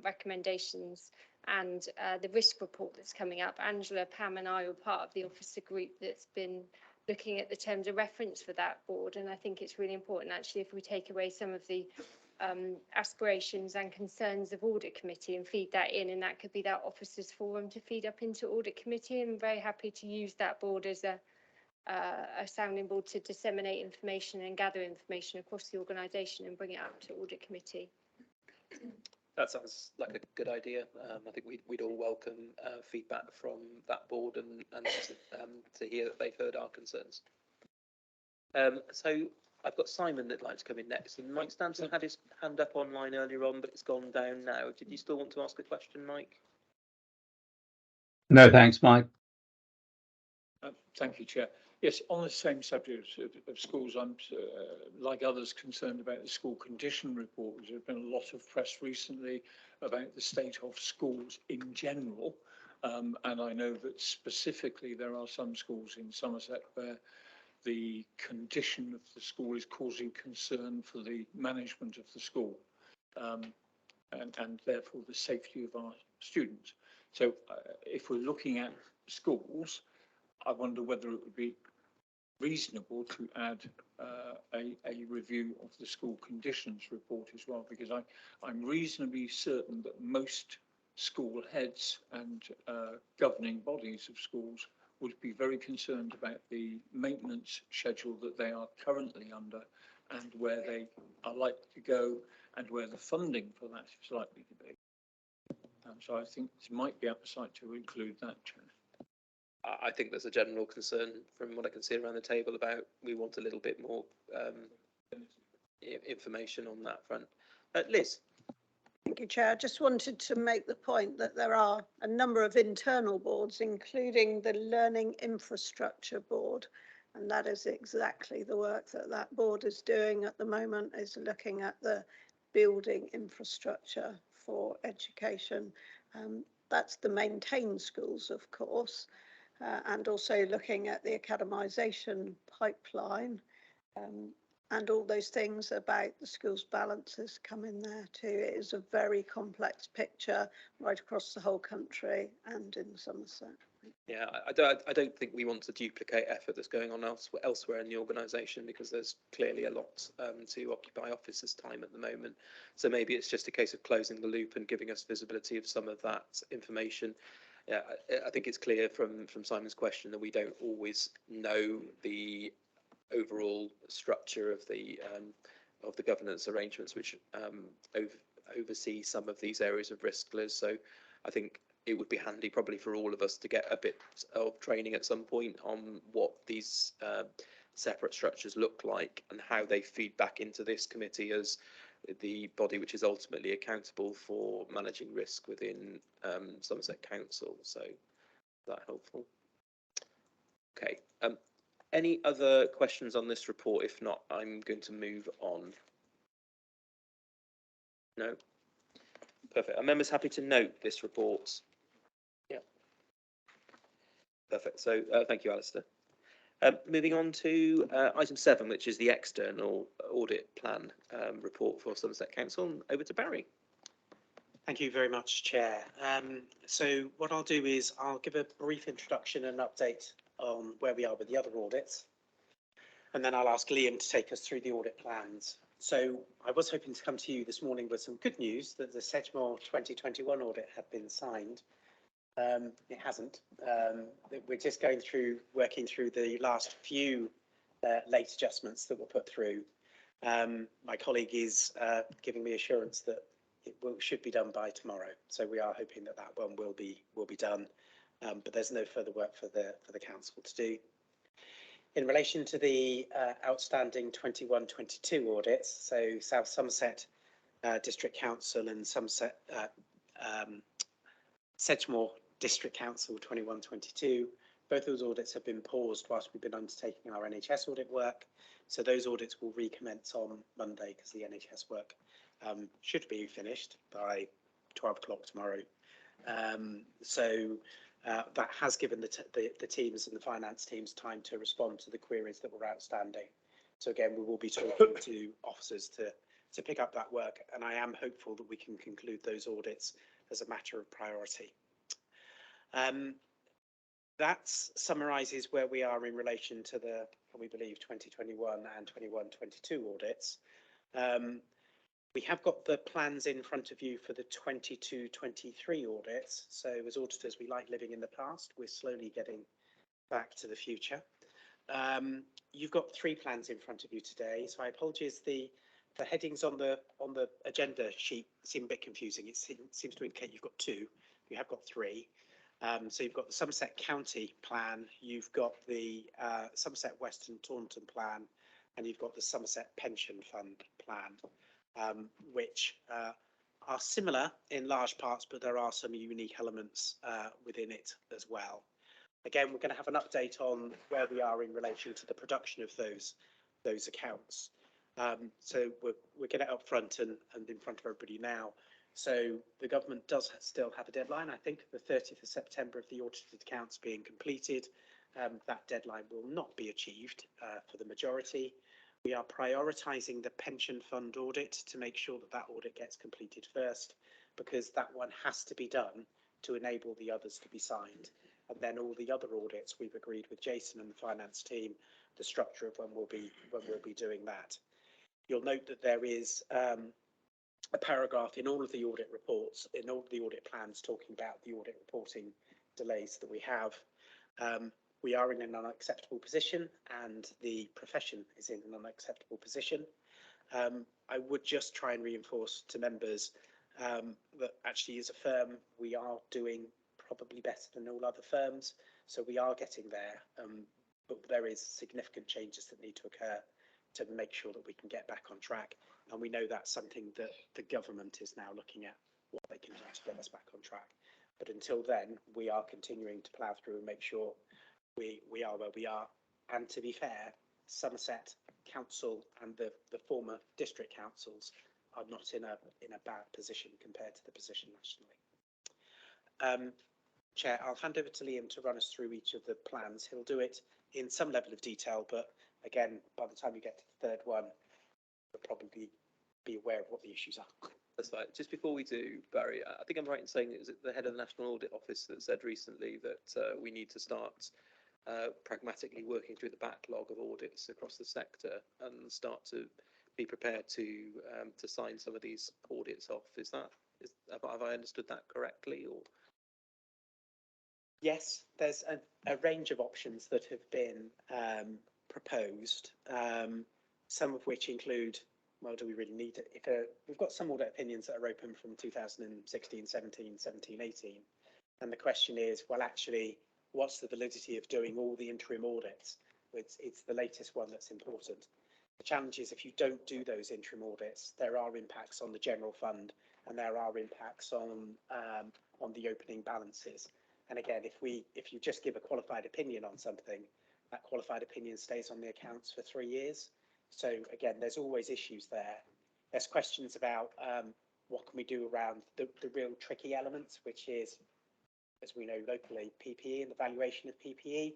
recommendations and the risk report that's coming up. Angela, Pam and I were part of the officer group that's been looking at the terms of reference for that board. And I think it's really important, actually, if we take away some of the aspirations and concerns of audit committee and feed that in, and that could be that officers forum to feed up into audit committee. I'm very happy to use that board as a sounding board to disseminate information and gather information across the organisation and bring it up to audit committee. That sounds like a good idea. I think we'd all welcome feedback from that board and to hear that they've heard our concerns. So I've got Simon that'd like to come in next, and Mike Stanton had his hand up online earlier on, but it's gone down now. Did you still want to ask a question, Mike? No, thanks, Mike. Thank you, Chair. Yes, on the same subject of schools, I'm, like others, concerned about the school condition report. There's been a lot of press recently about the state of schools in general, and I know that specifically there are some schools in Somerset where the condition of the school is causing concern for the management of the school, and therefore the safety of our students. So if we're looking at schools, I wonder whether it would be reasonable to add a review of the school conditions report as well, because I'm reasonably certain that most school heads and governing bodies of schools would be very concerned about the maintenance schedule that they are currently under and where they are likely to go and where the funding for that is likely to be. So I think there might be appetite to include that, Chair. I think there's a general concern from what I can see around the table about we want a little bit more information on that front. Liz. Thank you, Chair. I just wanted to make the point that there are a number of internal boards, including the Learning Infrastructure Board, and that is exactly the work that that board is doing at the moment, is looking at the building infrastructure for education. That's the maintained schools, of course, and also looking at the academisation pipeline. And all those things about the school's balances come in there too. It is a very complex picture right across the whole country and in Somerset. Yeah, I don't think we want to duplicate effort that's going on elsewhere in the organisation, because there's clearly a lot to occupy officers' time at the moment. So maybe it's just a case of closing the loop and giving us visibility of some of that information. Yeah, I think it's clear from Simon's question that we don't always know the overall structure of the governance arrangements which oversee some of these areas of risk, Liz. So I think it would be handy probably for all of us to get a bit of training at some point on what these separate structures look like and how they feed back into this committee as the body which is ultimately accountable for managing risk within Somerset Council. So is that helpful? Okay. Any other questions on this report? If not, I'm going to move on. No? Perfect. Are members happy to note this report? Yeah. Perfect. So thank you, Alistair. Moving on to item 7, which is the external audit plan report for Somerset Council. Over to Barry. Thank you very much, Chair. So what I'll do is I'll give a brief introduction and update on where we are with the other audits, and then I'll ask Liam to take us through the audit plans. So I was hoping to come to you this morning with some good news that the Sedgemoor 2021 audit had been signed. It hasn't. We're just working through the last few late adjustments that were put through. My colleague is giving me assurance that it should be done by tomorrow. So we are hoping that that one will be done. But there's no further work for the council to do. In relation to the outstanding 21-22 audits, so South Somerset District Council and Somerset Sedgemoor District Council 21-22, both those audits have been paused whilst we've been undertaking our NHS audit work. So those audits will recommence on Monday because the NHS work should be finished by 12 o'clock tomorrow. That has given the teams and the finance teams time to respond to the queries that were outstanding. So again, we will be talking to officers to pick up that work, and I am hopeful that we can conclude those audits as a matter of priority. That summarises where we are in relation to the, we believe, 2021 and 21-22 audits. We have got the plans in front of you for the 22-23 audits. So as auditors, we like living in the past. We're slowly getting back to the future. You've got 3 plans in front of you today. So I apologize, the headings on the agenda sheet seem a bit confusing. It seems to indicate you've got 2. You have got 3. So you've got the Somerset County plan, you've got the Somerset Western Taunton plan, and you've got the Somerset Pension Fund plan, which are similar in large parts, but there are some unique elements within it as well. Again, we're going to have an update on where we are in relation to the production of those accounts. So we'll get it up front and in front of everybody now. So the government does still have a deadline, I think, the 30th of September of the audited accounts being completed. That deadline will not be achieved for the majority. We are prioritising the pension fund audit to make sure that that audit gets completed first, because that one has to be done to enable the others to be signed. And then all the other audits we've agreed with Jason and the finance team, the structure of when we'll be doing that. You'll note that there is a paragraph in all of the audit reports, in all of the audit plans, talking about the audit reporting delays that we have. We are in an unacceptable position, and the profession is in an unacceptable position. I would just try and reinforce to members that actually, as a firm, we are doing probably better than all other firms, so we are getting there, but there is significant changes that need to occur to make sure that we can get back on track. And we know that's something that the government is now looking at, what they can do to get us back on track. But until then, we are continuing to plough through and make sure we are where we are. And to be fair, Somerset Council and the former district councils are not in a bad position compared to the position nationally. Chair, I'll hand over to Liam to run us through each of the plans. He'll do it in some level of detail, but again, by the time you get to the third one, you'll probably be aware of what the issues are. That's right. Just before we do, Barry, I think I'm right in saying, is it the head of the National Audit Office that said recently that we need to start pragmatically working through the backlog of audits across the sector and start to be prepared to sign some of these audits off? Have I understood that correctly? Or yes, there's a range of options that have been proposed, some of which include, well, do we really need it? We've got some audit opinions that are open from 2016, 17, 17, 18. And the question is, well, actually, what's the validity of doing all the interim audits? It's the latest one that's important. The challenge is, if you don't do those interim audits, there are impacts on the general fund, and there are impacts on the opening balances. And again, if you just give a qualified opinion on something, that qualified opinion stays on the accounts for 3 years. So again, there's always issues there. There's questions about what can we do around the real tricky elements, which is, as we know locally, PPE and the valuation of PPE.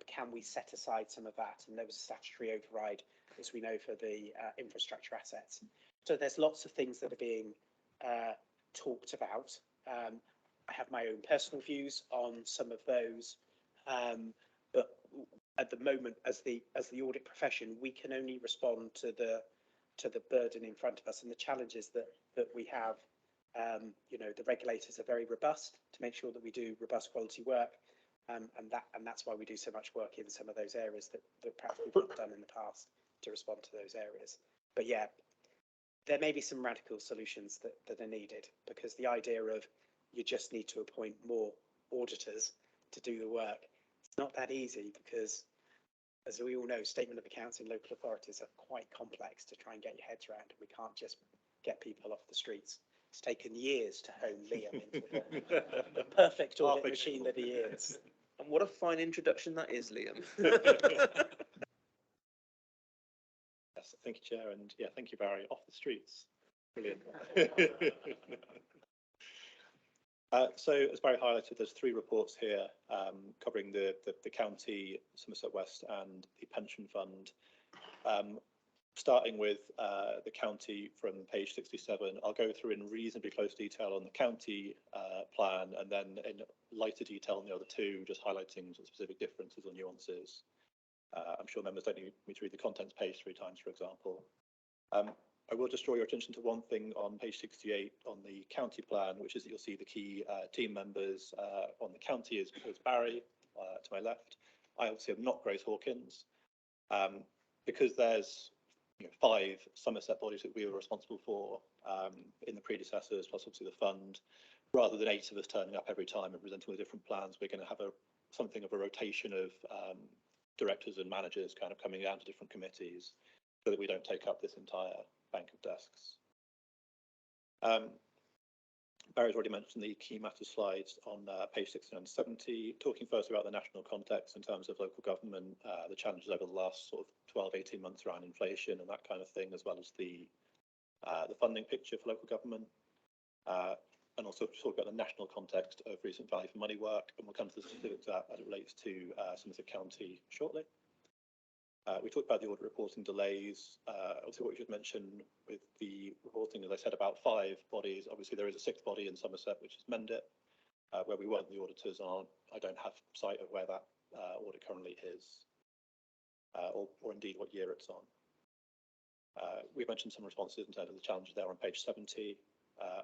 Can we set aside some of that? And there was a statutory override, as we know, for the infrastructure assets. So there's lots of things that are being talked about. I have my own personal views on some of those, but at the moment, as the audit profession, we can only respond to the burden in front of us and the challenges that we have. You know, the regulators are very robust to make sure that we do robust quality work, and that's why we do so much work in some of those areas that perhaps we've not done in the past to respond to those areas. But yeah, there may be some radical solutions that are needed, because the idea of you just need to appoint more auditors to do the work, it's not that easy, because as we all know, statement of accounts in local authorities are quite complex to try and get your heads around, and we can't just get people off the streets. It's taken years to hone Liam into the perfect audit machine that he is. And what a fine introduction that is, Liam. Yes, thank you, Chair, and yeah, thank you, Barry. Off the streets, brilliant. So as Barry highlighted, there's 3 reports here covering the county, Somerset West and the pension fund. Starting with the county from page 67, I'll go through in reasonably close detail on the county plan, and then in lighter detail on the other 2, just highlighting some specific differences or nuances. I'm sure members don't need me to read the contents page 3 times, for example. I will just draw your attention to one thing on page 68 on the county plan, which is that you'll see the key team members on the county is Barry to my left. I obviously am not Grace Hawkins. Because there's 5 Somerset bodies that we were responsible for in the predecessors, plus obviously the fund, rather than 8 of us turning up every time and presenting with different plans, we're going to have something of a rotation of directors and managers kind of coming down to different committees so that we don't take up this entire bank of desks. Barry's already mentioned the key matters slides on page 69 and 70, talking first about the national context in terms of local government, the challenges over the last sort of 12, 18 months around inflation and that kind of thing, as well as the funding picture for local government, and also talk about the national context of recent value for money work, and we'll come to the specifics of that as it relates to Somerset County shortly. We talked about the audit reporting delays. Obviously, what we should mention with the reporting, as I said, about 5 bodies. Obviously, there is a 6th body in Somerset, which is Mendit, where we weren't the auditors on. I don't have sight of where that audit currently is, or indeed what year it's on. We've mentioned some responses in terms of the challenges there on page 70.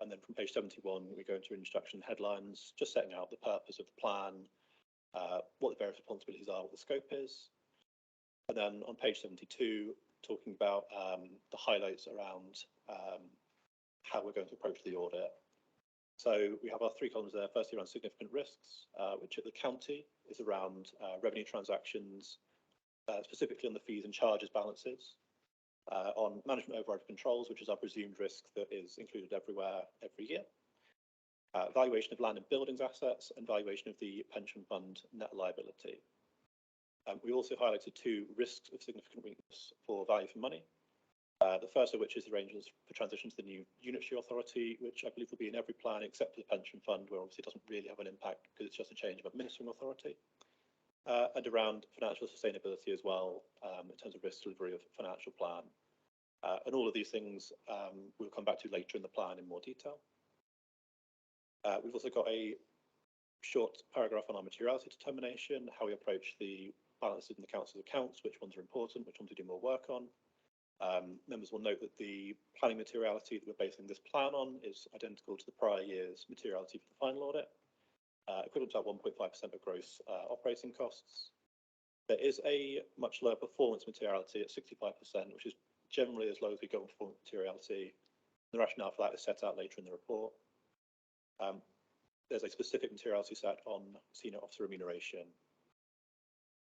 And then from page 71, we go into introduction headlines, just setting out the purpose of the plan, what the various responsibilities are, what the scope is. And then on page 72, talking about the highlights around how we're going to approach the audit. So we have our 3 columns there, firstly around significant risks, which at the county is around revenue transactions, specifically on the fees and charges balances, on management override controls, which is our presumed risk that is included everywhere, every year, valuation of land and buildings assets, and valuation of the pension fund net liability. We also highlighted 2 risks of significant weakness for value for money. The first of which is the arrangements for transition to the new unitary authority, which I believe will be in every plan except for the pension fund, where obviously it doesn't really have an impact because it's just a change of administering authority. And around financial sustainability as well, in terms of risk delivery of financial plan. And all of these things we'll come back to later in the plan in more detail. We've also got a short paragraph on our materiality determination, how we approach the balances in the council's accounts, which ones are important, which ones we do more work on. Members will note that the planning materiality that we're basing this plan on is identical to the prior year's materiality for the final audit, equivalent to about 1.5% of gross operating costs. There is a much lower performance materiality at 65%, which is generally as low as we go on performance materiality. The rationale for that is set out later in the report. There's a specific materiality set on senior officer remuneration.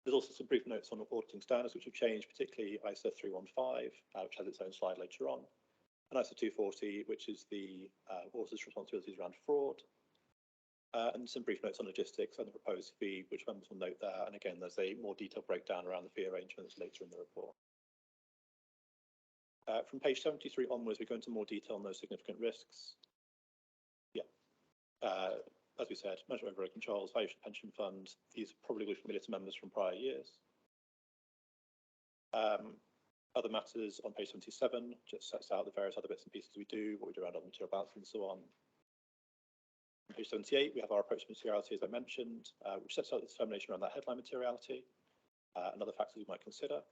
There's also some brief notes on auditing standards which have changed, particularly ISO 315, which has its own slide later on, and ISO 240, which is the auditor's responsibilities around fraud, and some brief notes on logistics and the proposed fee, which members will note there. And again, there's a more detailed breakdown around the fee arrangements later in the report. From page 73 onwards, we go into more detail on those significant risks. As we said, management override controls, valuation of pension fund, these are probably familiar to members from prior years. Other matters on page 77 just sets out the various other bits and pieces we do, what we do around other material balance and so on. On page 78, we have our approach to materiality, as I mentioned, which sets out the determination around that headline materiality and other factors we might consider.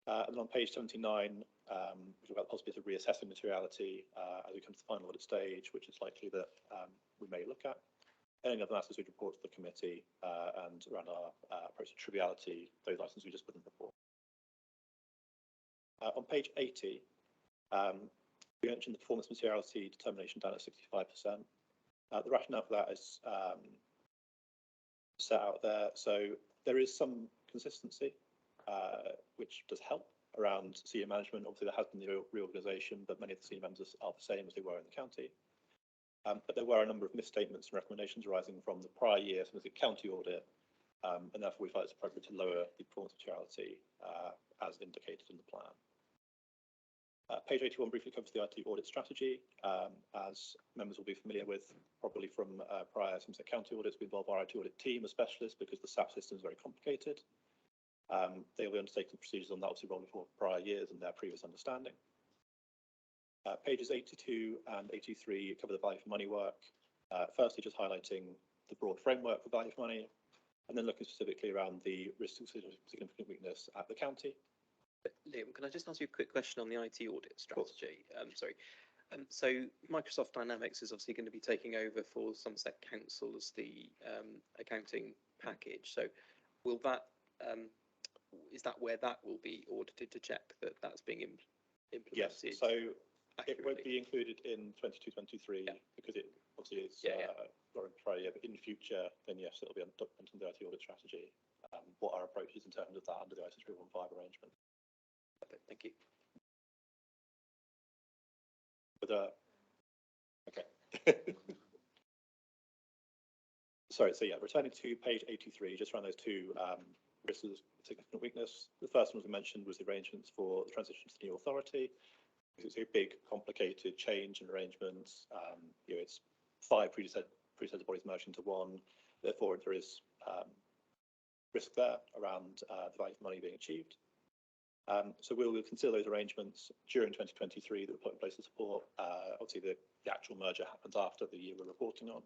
And then on page 79, we talk about the possibility of reassessing materiality as we come to the final audit stage, which is likely that we may look at. Any other matters we'd report to the committee and around our approach to triviality, those items we just put in the report. On page 80, we mentioned the performance materiality determination down at 65%. The rationale for that is set out there. So there is some consistency, which does help around senior management. Obviously, there has been the reorganisation, but many of the senior members are the same as they were in the county. But there were a number of misstatements and recommendations arising from the prior year, so the county audit, and therefore we felt it's appropriate to lower the performance materiality as indicated in the plan. Page 81 briefly covers the IT audit strategy. As members will be familiar with, probably from prior Somerset County audits, we involve our IT audit team as specialists because the SAP system is very complicated. They will be undertaking procedures on that, obviously rolling for prior years and their previous understanding. Pages 82 and 83 cover the value for money work. Firstly, just highlighting the broad framework for value for money, and then looking specifically around the risk of significant weakness at the county. Liam, can I just ask you a quick question on the IT audit strategy? So Microsoft Dynamics is obviously going to be taking over for Somerset Council as the accounting package. So will that is that where that will be audited to check that that's being implemented? Yes, so it won't be included in 22-23 because it obviously is prior year, but in the future, then yes, it'll be on the IT audit strategy. What our approach is in terms of that under the ISO 315 arrangement. Thank you. But, okay. Sorry, so yeah, returning to page 83, just around those two risks of significant weakness. The first one we mentioned was the arrangements for the transition to the new authority. It's a big, complicated change in arrangements. It's 5 predecessor bodies merged into one. Therefore, there is risk there around the value of money being achieved. So we'll consider those arrangements during 2023 that were put in place to support. Obviously, the actual merger happens after the year we're reporting on.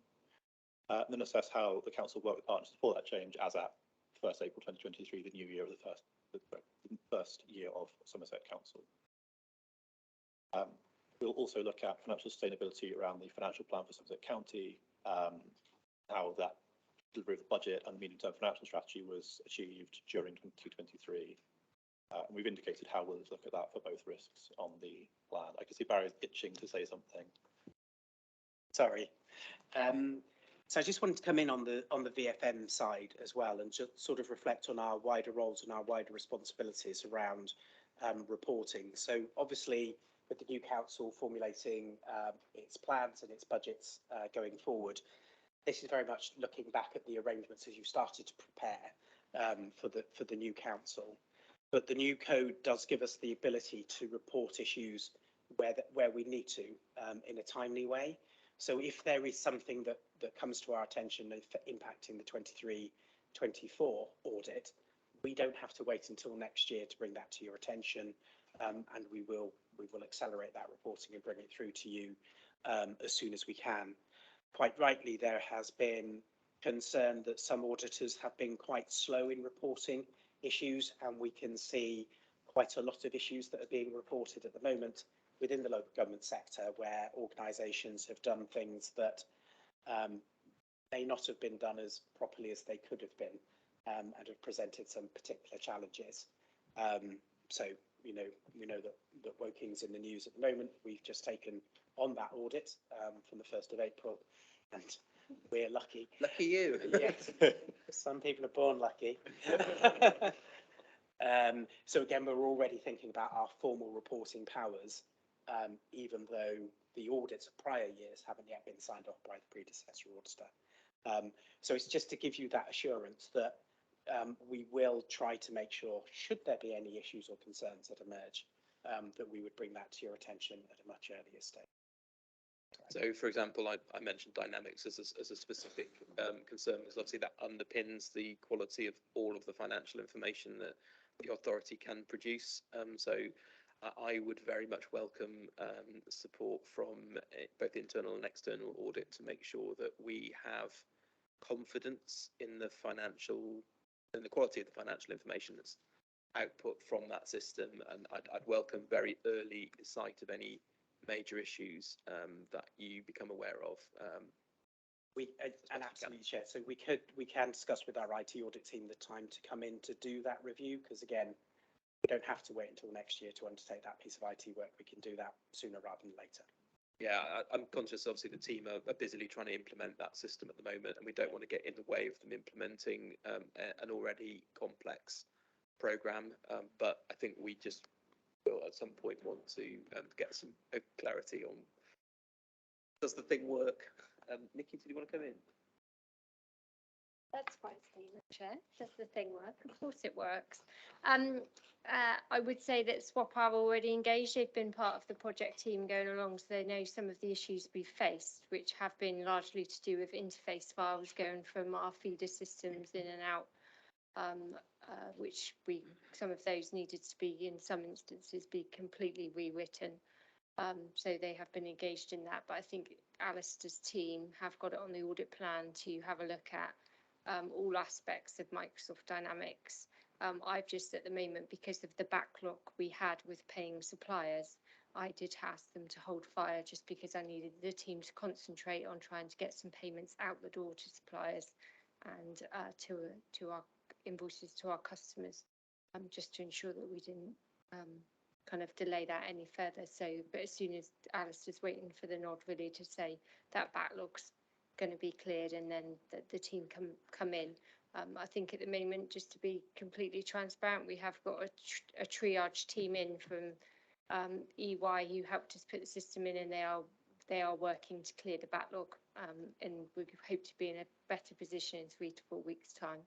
And then assess how the council work with partners to support that change as at 1st April 2023, the new year of the first year of Somerset Council. We'll also look at financial sustainability around the financial plan for Somerset County, how that delivery of the budget and the medium-term financial strategy was achieved during 2023. And we've indicated how we'll look at that for both risks on the plan. I can see Barry's itching to say something. Sorry. So I just wanted to come in on the VFM side as well and just sort of reflect on our wider roles and our wider responsibilities around reporting. So obviously, with the new council formulating its plans and its budgets going forward, this is very much looking back at the arrangements as you started to prepare for the new council. But the new code does give us the ability to report issues where we need to in a timely way. So if there is something that comes to our attention impacting the 23-24 audit, we don't have to wait until next year to bring that to your attention, and we will accelerate that reporting and bring it through to you as soon as we can. Quite rightly, there has been concern that some auditors have been quite slow in reporting issues, and we can see quite a lot of issues that are being reported at the moment within the local government sector where organisations have done things that may not have been done as properly as they could have been and have presented some particular challenges. So we know that Woking's in the news at the moment. We've just taken on that audit from the 1st of April, and we're lucky. Lucky you. Yes, some people are born lucky. So again, we're already thinking about our formal reporting powers, even though the audits of prior years haven't yet been signed off by the predecessor auditor. So it's just to give you that assurance that we will try to make sure, should there be any issues or concerns that emerge, that we would bring that to your attention at a much earlier stage. So, for example, I mentioned Dynamics as a specific concern, because obviously that underpins the quality of all of the financial information that the authority can produce. So I would very much welcome support from both internal and external audit to make sure that we have confidence in the quality of the financial information that's output from that system. And I'd welcome very early sight of any major issues that you become aware of. And absolutely, Chair. So we can discuss with our IT audit team the time to come in to do that review, because again, we don't have to wait until next year to undertake that piece of IT work. We can do that sooner rather than later. Yeah, I'm conscious, obviously, the team are busily trying to implement that system at the moment, and we don't want to get in the way of them implementing an already complex programme. But I think we just will at some point want to get some clarity on, does the thing work? Nikki, did you want to come in? That's quite a statement, Chair. Does the thing work? Of course it works. I would say that SWAP are already engaged. They've been part of the project team going along, so they know some of the issues we've faced, which have been largely to do with interface files going from our feeder systems in and out, which some of those needed to be, in some instances, be completely rewritten. So they have been engaged in that, but I think Alistair's team have got it on the audit plan to have a look at all aspects of Microsoft Dynamics. I've just at the moment, because of the backlog we had with paying suppliers, I did ask them to hold fire just because I needed the team to concentrate on trying to get some payments out the door to suppliers and to our invoices to our customers, just to ensure that we didn't kind of delay that any further. So, but as soon as Alistair's waiting for the nod really to say that backlog's going to be cleared and then the team come in. I think at the moment, just to be completely transparent, we have got a triage team in from EY who helped us put the system in, and they are working to clear the backlog, and we hope to be in a better position in 3 to 4 weeks' time.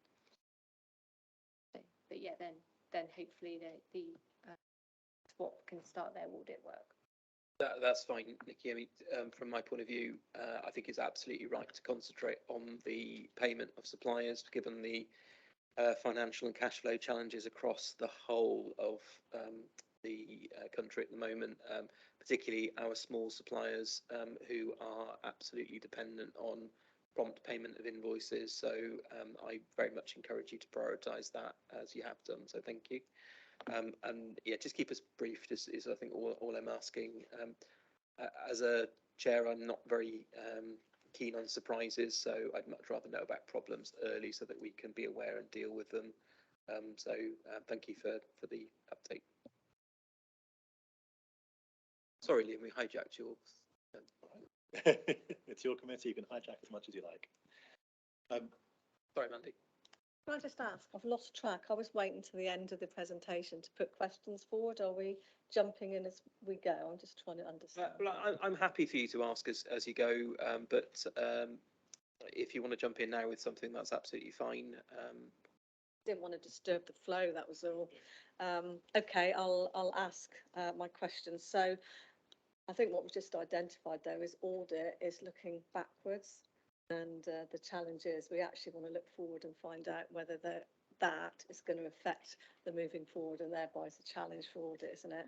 So, but yeah, then hopefully the SWAP can start their audit work. That's fine, Nikki. I mean, from my point of view, I think it's absolutely right to concentrate on the payment of suppliers, given the financial and cash flow challenges across the whole of the country at the moment, particularly our small suppliers who are absolutely dependent on prompt payment of invoices. So I very much encourage you to prioritise that as you have done. So thank you. And yeah, just keep us briefed is I think all I'm asking. As a chair, I'm not very keen on surprises, so I'd much rather know about problems early so that we can be aware and deal with them. So thank you for the update. Sorry, Liam, we hijacked yours. It's your committee, you can hijack as much as you like. Sorry, Mandy. Can I just ask, I've lost track. I was waiting to the end of the presentation to put questions forward. Are we jumping in as we go? I'm just trying to understand. Well, I'm happy for you to ask as you go, but if you want to jump in now with something, that's absolutely fine. Didn't want to disturb the flow, that was all. Okay, I'll ask my questions. So I think what we've just identified there is audit is looking backwards. And the challenge is we actually want to look forward and find out whether that is going to affect the moving forward, and thereby is a challenge for audit, isn't it?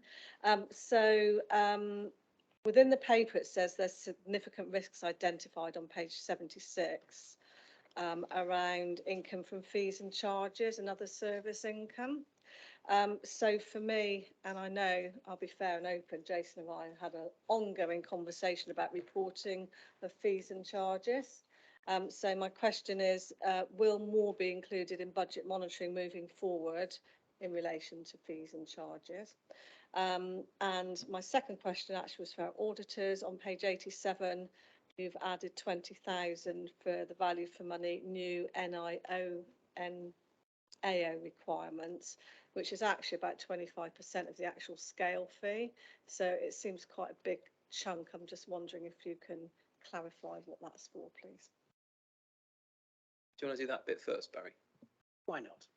Within the paper it says there's significant risks identified on page 76 around income from fees and charges and other service income. So for me, and I know I'll be fair and open, Jason and I had an ongoing conversation about reporting of fees and charges. So my question is, will more be included in budget monitoring moving forward in relation to fees and charges? And my second question actually was for our auditors. On page 87, you've added 20,000 for the value for money new AO requirements, which is actually about 25% of the actual scale fee. So it seems quite a big chunk. I'm just wondering if you can clarify what that's for, please. Do you want to do that bit first, Barry? Why not?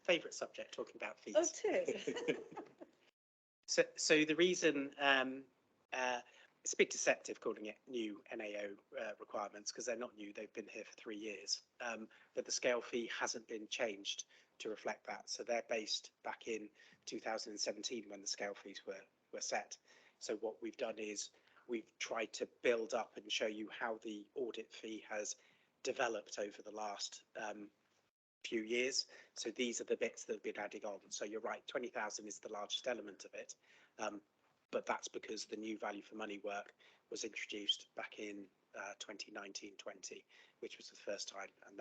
Favourite subject, talking about fees. Oh, it is. So the reason it's a bit deceptive calling it new NAO requirements, because they're not new, they've been here for 3 years. But the scale fee hasn't been changed to reflect that. So they're based back in 2017 when the scale fees were set. So what we've done is we've tried to build up and show you how the audit fee has developed over the last few years. So these are the bits that have been added on. So you're right, 20,000 is the largest element of it. But that's because the new value for money work was introduced back in 2019-20, which was the first time, and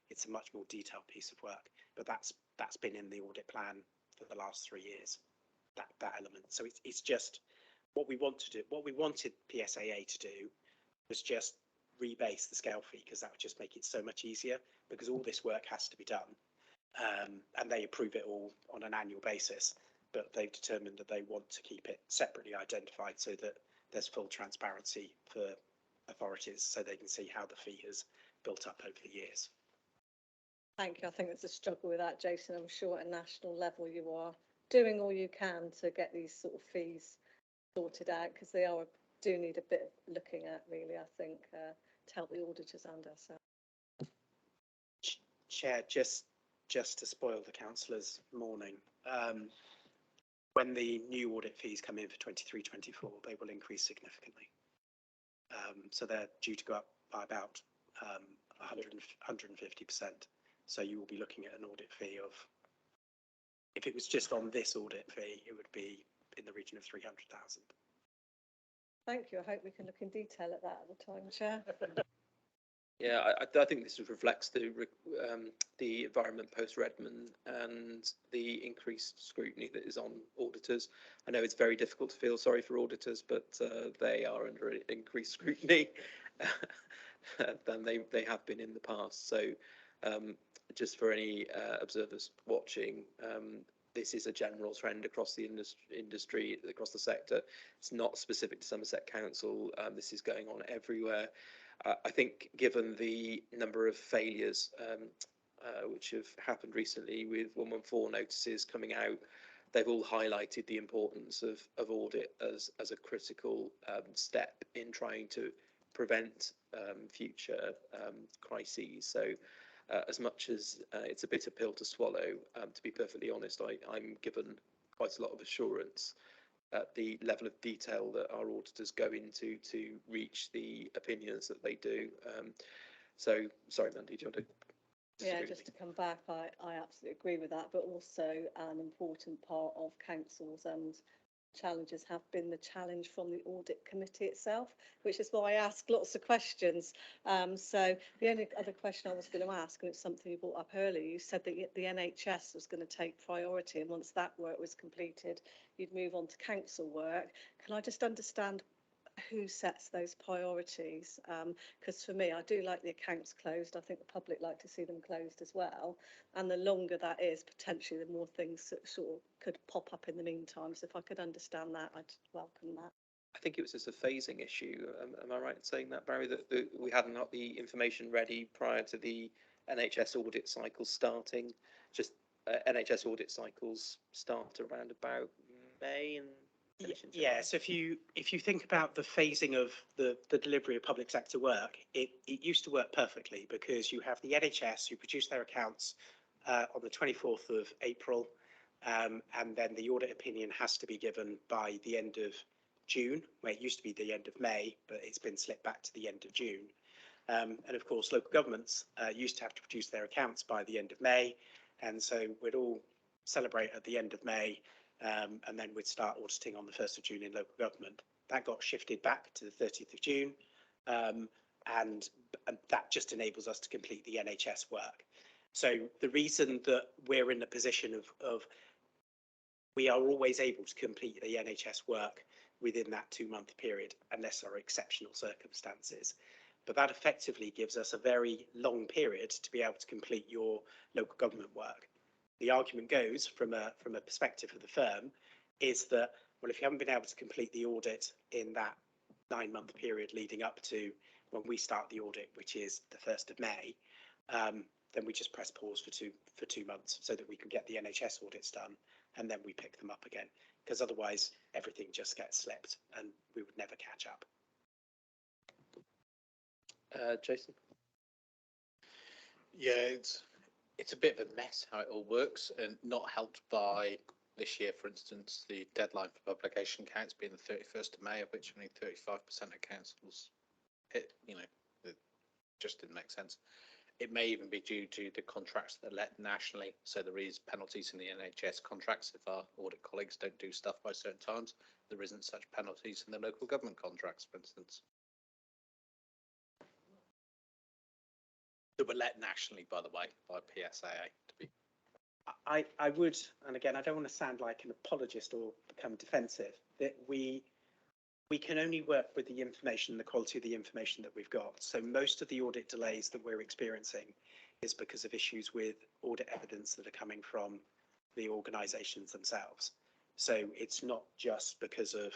it's a much more detailed piece of work. But that's been in the audit plan for the last 3 years. That element. So it's just what we want to do. What we wanted PSAA to do was just rebase the scale fee, because that would just make it so much easier, because all this work has to be done, and they approve it all on an annual basis. But they've determined that they want to keep it separately identified so that there's full transparency for authorities, so they can see how the fee has built up over the years. Thank you. I think there's a struggle with that, Jason. I'm sure at a national level you are doing all you can to get these sort of fees sorted out, because they do need a bit of looking at, really, I think, to help the auditors and ourselves. Chair, just to spoil the councillors' morning, when the new audit fees come in for 23-24, they will increase significantly. So they're due to go up by about 150%. So you will be looking at an audit fee of, if it was just on this audit fee, it would be in the region of 300,000. Thank you. I hope we can look in detail at that at the time, Chair. Yeah, I think this reflects the environment post Redmond and the increased scrutiny that is on auditors. I know it's very difficult to feel sorry for auditors, but they are under increased scrutiny than they have been in the past. So just for any observers watching, this is a general trend across the industry, across the sector. It's not specific to Somerset Council. This is going on everywhere. I think given the number of failures which have happened recently with 114 notices coming out, they've all highlighted the importance of audit as a critical step in trying to prevent future crises. So as much as it's a bitter pill to swallow, to be perfectly honest, I'm given quite a lot of assurance at the level of detail that our auditors go into to reach the opinions that they do. So, sorry, Mandy, do you want to? Yeah, just to come back, I absolutely agree with that, but also an important part of councils and challenges have been the challenge from the audit committee itself, which is why I ask lots of questions. So the only other question I was going to ask, and it's something you brought up earlier, you said that the NHS was going to take priority, and once that work was completed, you'd move on to council work. Can I just understand who sets those priorities? Because for me, I do like the accounts closed. I think the public like to see them closed as well. And the longer that is, potentially the more things that sort of could pop up in the meantime. So if I could understand that, I'd welcome that. I think it was just a phasing issue. Am I right in saying that, Barry, that we hadn't got the information ready prior to the NHS audit cycle starting? Just NHS audit cycles start around about May and yeah, so if you think about the phasing of the delivery of public sector work, it used to work perfectly, because you have the NHS who produce their accounts on the 24th of April, and then the audit opinion has to be given by the end of June, where it used to be the end of May, but it's been slipped back to the end of June. And of course, local governments used to have to produce their accounts by the end of May, and so we'd all celebrate at the end of May. And then we'd start auditing on the 1st of June in local government. That got shifted back to the 30th of June, and that just enables us to complete the NHS work. So the reason that we're in the position of we are always able to complete the NHS work within that 2-month period, unless there are exceptional circumstances. But that effectively gives us a very long period to be able to complete your local government work. The argument goes from a perspective of the firm is that, well, if you haven't been able to complete the audit in that 9-month period leading up to when we start the audit, which is the 1st of May, then we just press pause for two months so that we can get the NHS audits done, and then we pick them up again, because otherwise everything just gets slipped and we would never catch up. Jason? Yeah, it's a bit of a mess how it all works, and not helped by this year, for instance, the deadline for publication accounts being the 31st of May, of which only 35% of councils hit. It just didn't make sense. It may even be due to the contracts that are let nationally, so there is penalties in the NHS contracts if our audit colleagues don't do stuff by certain times. There isn't such penalties in the local government contracts, for instance. That were let nationally, by the way, by PSAA. To be, I would, and again, I don't want to sound like an apologist or become defensive, that we can only work with the information, the quality of the information that we've got. So most of the audit delays that we're experiencing is because of issues with audit evidence that are coming from the organisations themselves. So it's not just because of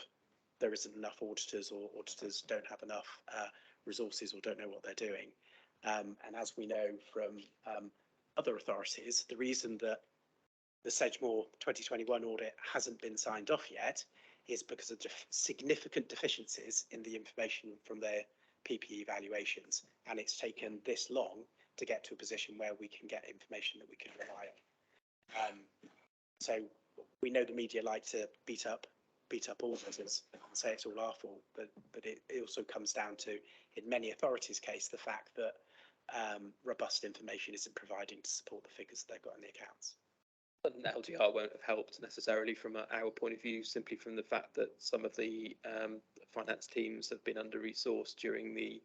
there isn't enough auditors, or auditors don't have enough resources or don't know what they're doing. And as we know from other authorities, the reason that the Sedgemoor 2021 audit hasn't been signed off yet is because of significant deficiencies in the information from their PPE evaluations, and it's taken this long to get to a position where we can get information that we can rely on. So we know the media like to beat up auditors and say it's all our fault, but it also comes down to, in many authorities' case, the fact that robust information isn't providing to support the figures that they've got in the accounts. And LDR won't have helped necessarily from our point of view, simply from the fact that some of the finance teams have been under-resourced during the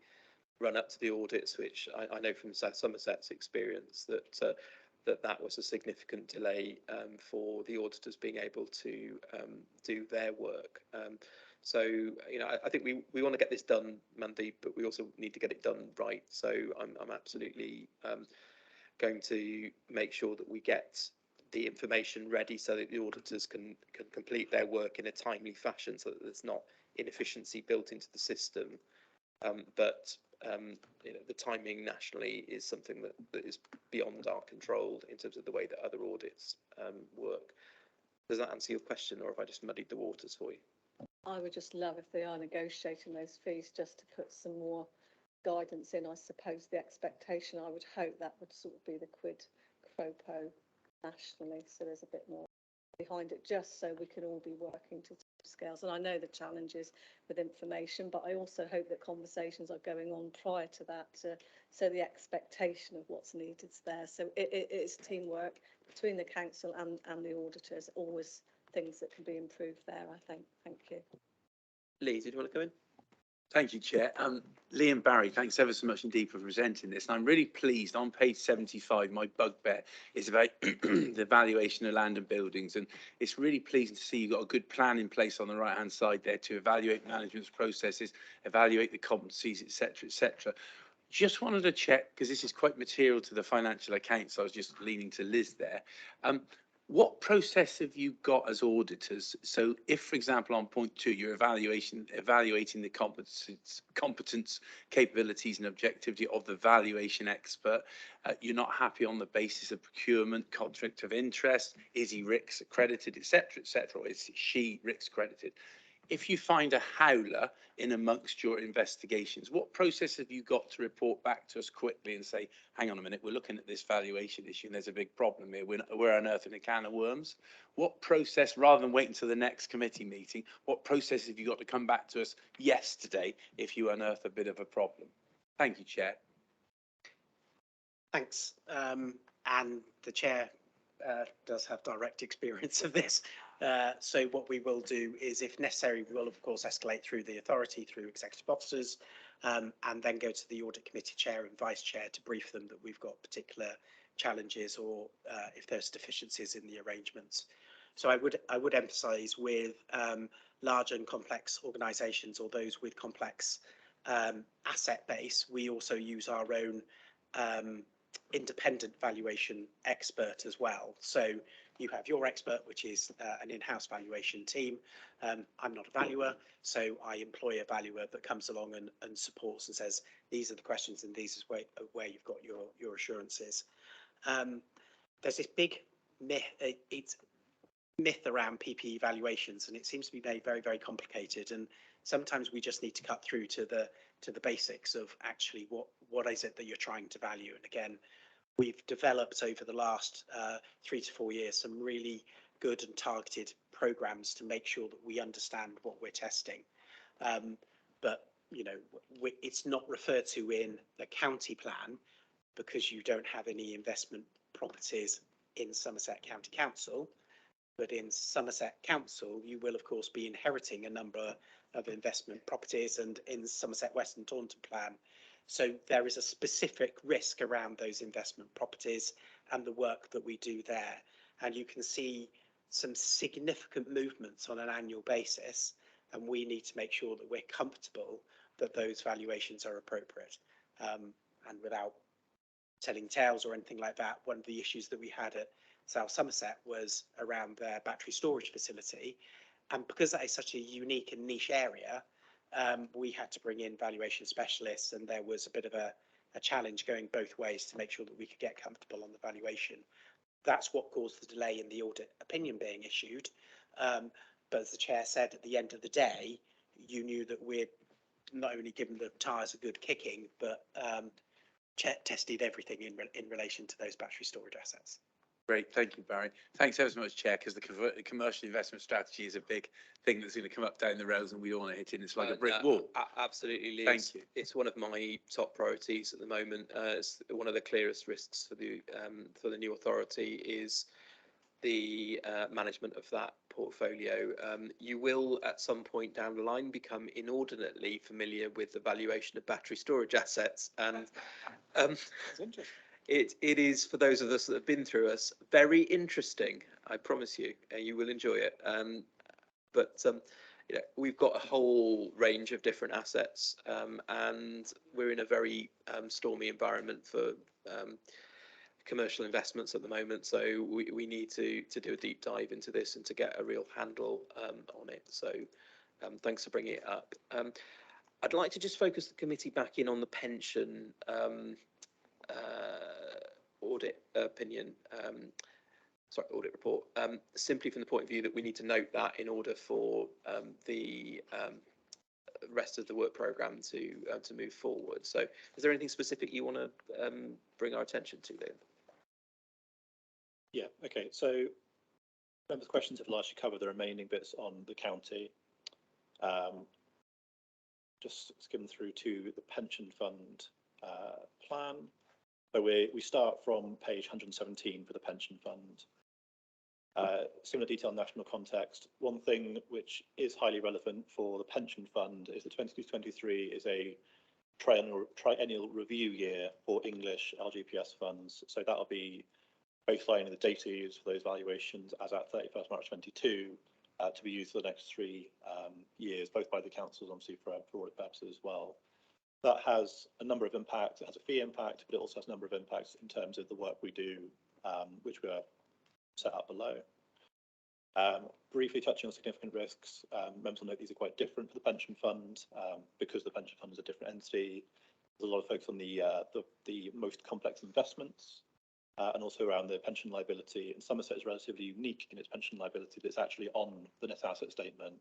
run-up to the audits, which I know from South Somerset's experience that was a significant delay for the auditors being able to do their work. So, you know, I think we want to get this done, Mandy, but we also need to get it done right. So I'm absolutely going to make sure that we get the information ready so that the auditors can complete their work in a timely fashion, so that there's not inefficiency built into the system. But you know, the timing nationally is something that is beyond our control in terms of the way that other audits work. Does that answer your question, or have I just muddied the waters for you? I would just love if they are negotiating those fees, just to put some more guidance in. I suppose the expectation, I would hope that would sort of be the quid pro quo nationally, so there's a bit more behind it, just so we can all be working to scales. And I know the challenges with information, but I also hope that conversations are going on prior to that, so the expectation of what's needed is there. So it's teamwork between the council and the auditors, always things that can be improved there, I think. Thank you. Lee, did you want to come in? Thank you, Chair. Lee and Barry, thanks ever so much indeed for presenting this. And I'm really pleased. On page 75, my bugbear is about the valuation of land and buildings. And it's really pleasing to see you've got a good plan in place on the right-hand side there to evaluate management's processes, evaluate the competencies, etc., etc. Just wanted to check, because this is quite material to the financial accounts. I was just leaning to Liz there. What process have you got as auditors? So if, for example, on point 2, you're evaluating the competence, capabilities and objectivity of the valuation expert, you're not happy on the basis of procurement, conflict of interest, is he RICS accredited, etc., or is she RICS accredited? If you find a howler in amongst your investigations, what process have you got to report back to us quickly and say, hang on a minute, we're looking at this valuation issue and there's a big problem here, we're unearthing a can of worms? What process, rather than waiting until the next committee meeting, what process have you got to come back to us yesterday if you unearth a bit of a problem? Thank you, Chair. Thanks. And the Chair does have direct experience of this. So what we will do is, if necessary, we will of course escalate through the authority, through executive officers, and then go to the audit committee chair and vice chair to brief them that we've got particular challenges, or if there's deficiencies in the arrangements. So I would emphasise with large and complex organisations, or those with complex asset base, we also use our own independent valuation expert as well. So you have your expert, which is an in-house valuation team. I'm not a valuer, so I employ a valuer that comes along and supports and says, these are the questions and these is where you've got your assurances. There's this big myth around PPE valuations, and it seems to be made very, very complicated. And sometimes we just need to cut through to the basics of actually what is it that you're trying to value. And again, we've developed over the last 3 to 4 years some really good and targeted programs to make sure that we understand what we're testing. But you know, it's not referred to in the county plan because you don't have any investment properties in Somerset County Council. But in Somerset Council, you will of course be inheriting a number of investment properties, and in Somerset West and Taunton plan. So there is a specific risk around those investment properties and the work that we do there. And you can see some significant movements on an annual basis, and we need to make sure that we're comfortable that those valuations are appropriate. And without telling tales or anything like that, one of the issues that we had at South Somerset was around their battery storage facility. And because that is such a unique and niche area, we had to bring in valuation specialists, and there was a bit of a a challenge going both ways to make sure that we could get comfortable on the valuation. That's what caused the delay in the audit opinion being issued. But as the chair said, at the end of the day, you knew that we'd not only given the tyres a good kicking, but tested everything in relation to those battery storage assets. Great, thank you, Barry. Thanks ever so much, Chair, because the commercial investment strategy is a big thing that's going to come up down the rails, and we don't want to hit it. It's like a brick wall. Absolutely, Lee. Thank you. It's one of my top priorities at the moment. It's one of the clearest risks for the new authority is the management of that portfolio. You will at some point down the line become inordinately familiar with the valuation of battery storage assets, and it is, for those of us that have been through us, very interesting. I promise you, you will enjoy it. But you know, we've got a whole range of different assets, and we're in a very stormy environment for commercial investments at the moment, so we need to do a deep dive into this and to get a real handle on it. So thanks for bringing it up. I'd like to just focus the committee back in on the pension audit opinion, audit report, simply from the point of view that we need to note that in order for the rest of the work programme to move forward. So is there anything specific you want to bring our attention to, Liam? Yeah, okay, so members' questions have largely covered the remaining bits on the county. Just skimming through to the pension fund plan. So we start from page 117 for the pension fund. Similar detail in national context. One thing which is highly relevant for the pension fund is that 22-23 is a triennial review year for English LGPS funds. So that'll be baseline the data used for those valuations as at 31st March 22 to be used for the next 3 years, both by the councils, obviously for audit purposes as well. That has a number of impacts. It has a fee impact, but it also has a number of impacts in terms of the work we do, which we are set out below. Briefly touching on significant risks, members will note these are quite different for the pension fund because the pension fund is a different entity. There's a lot of focus on the most complex investments and also around the pension liability. And Somerset is relatively unique in its pension liability that's actually on the net asset statement,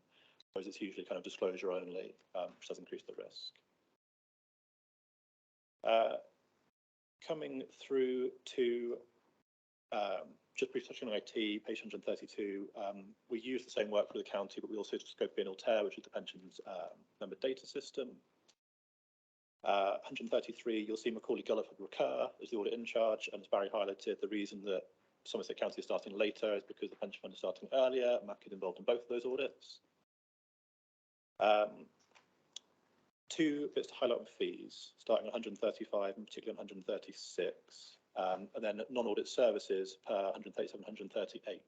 whereas it's usually kind of disclosure only, which does increase the risk. Coming through to just briefly touching on IT, page 132, we use the same work for the county, but we also scope in Altair, which is the pensions member data system. 133, you'll see Macaulay Gulliford recur as the audit in charge, and as Barry highlighted, the reason that Somerset County is starting later is because the pension fund is starting earlier, and MAC is involved in both of those audits. 2 bits to highlight on fees, starting at 135 and particularly 136, and then non-audit services per 137, 138.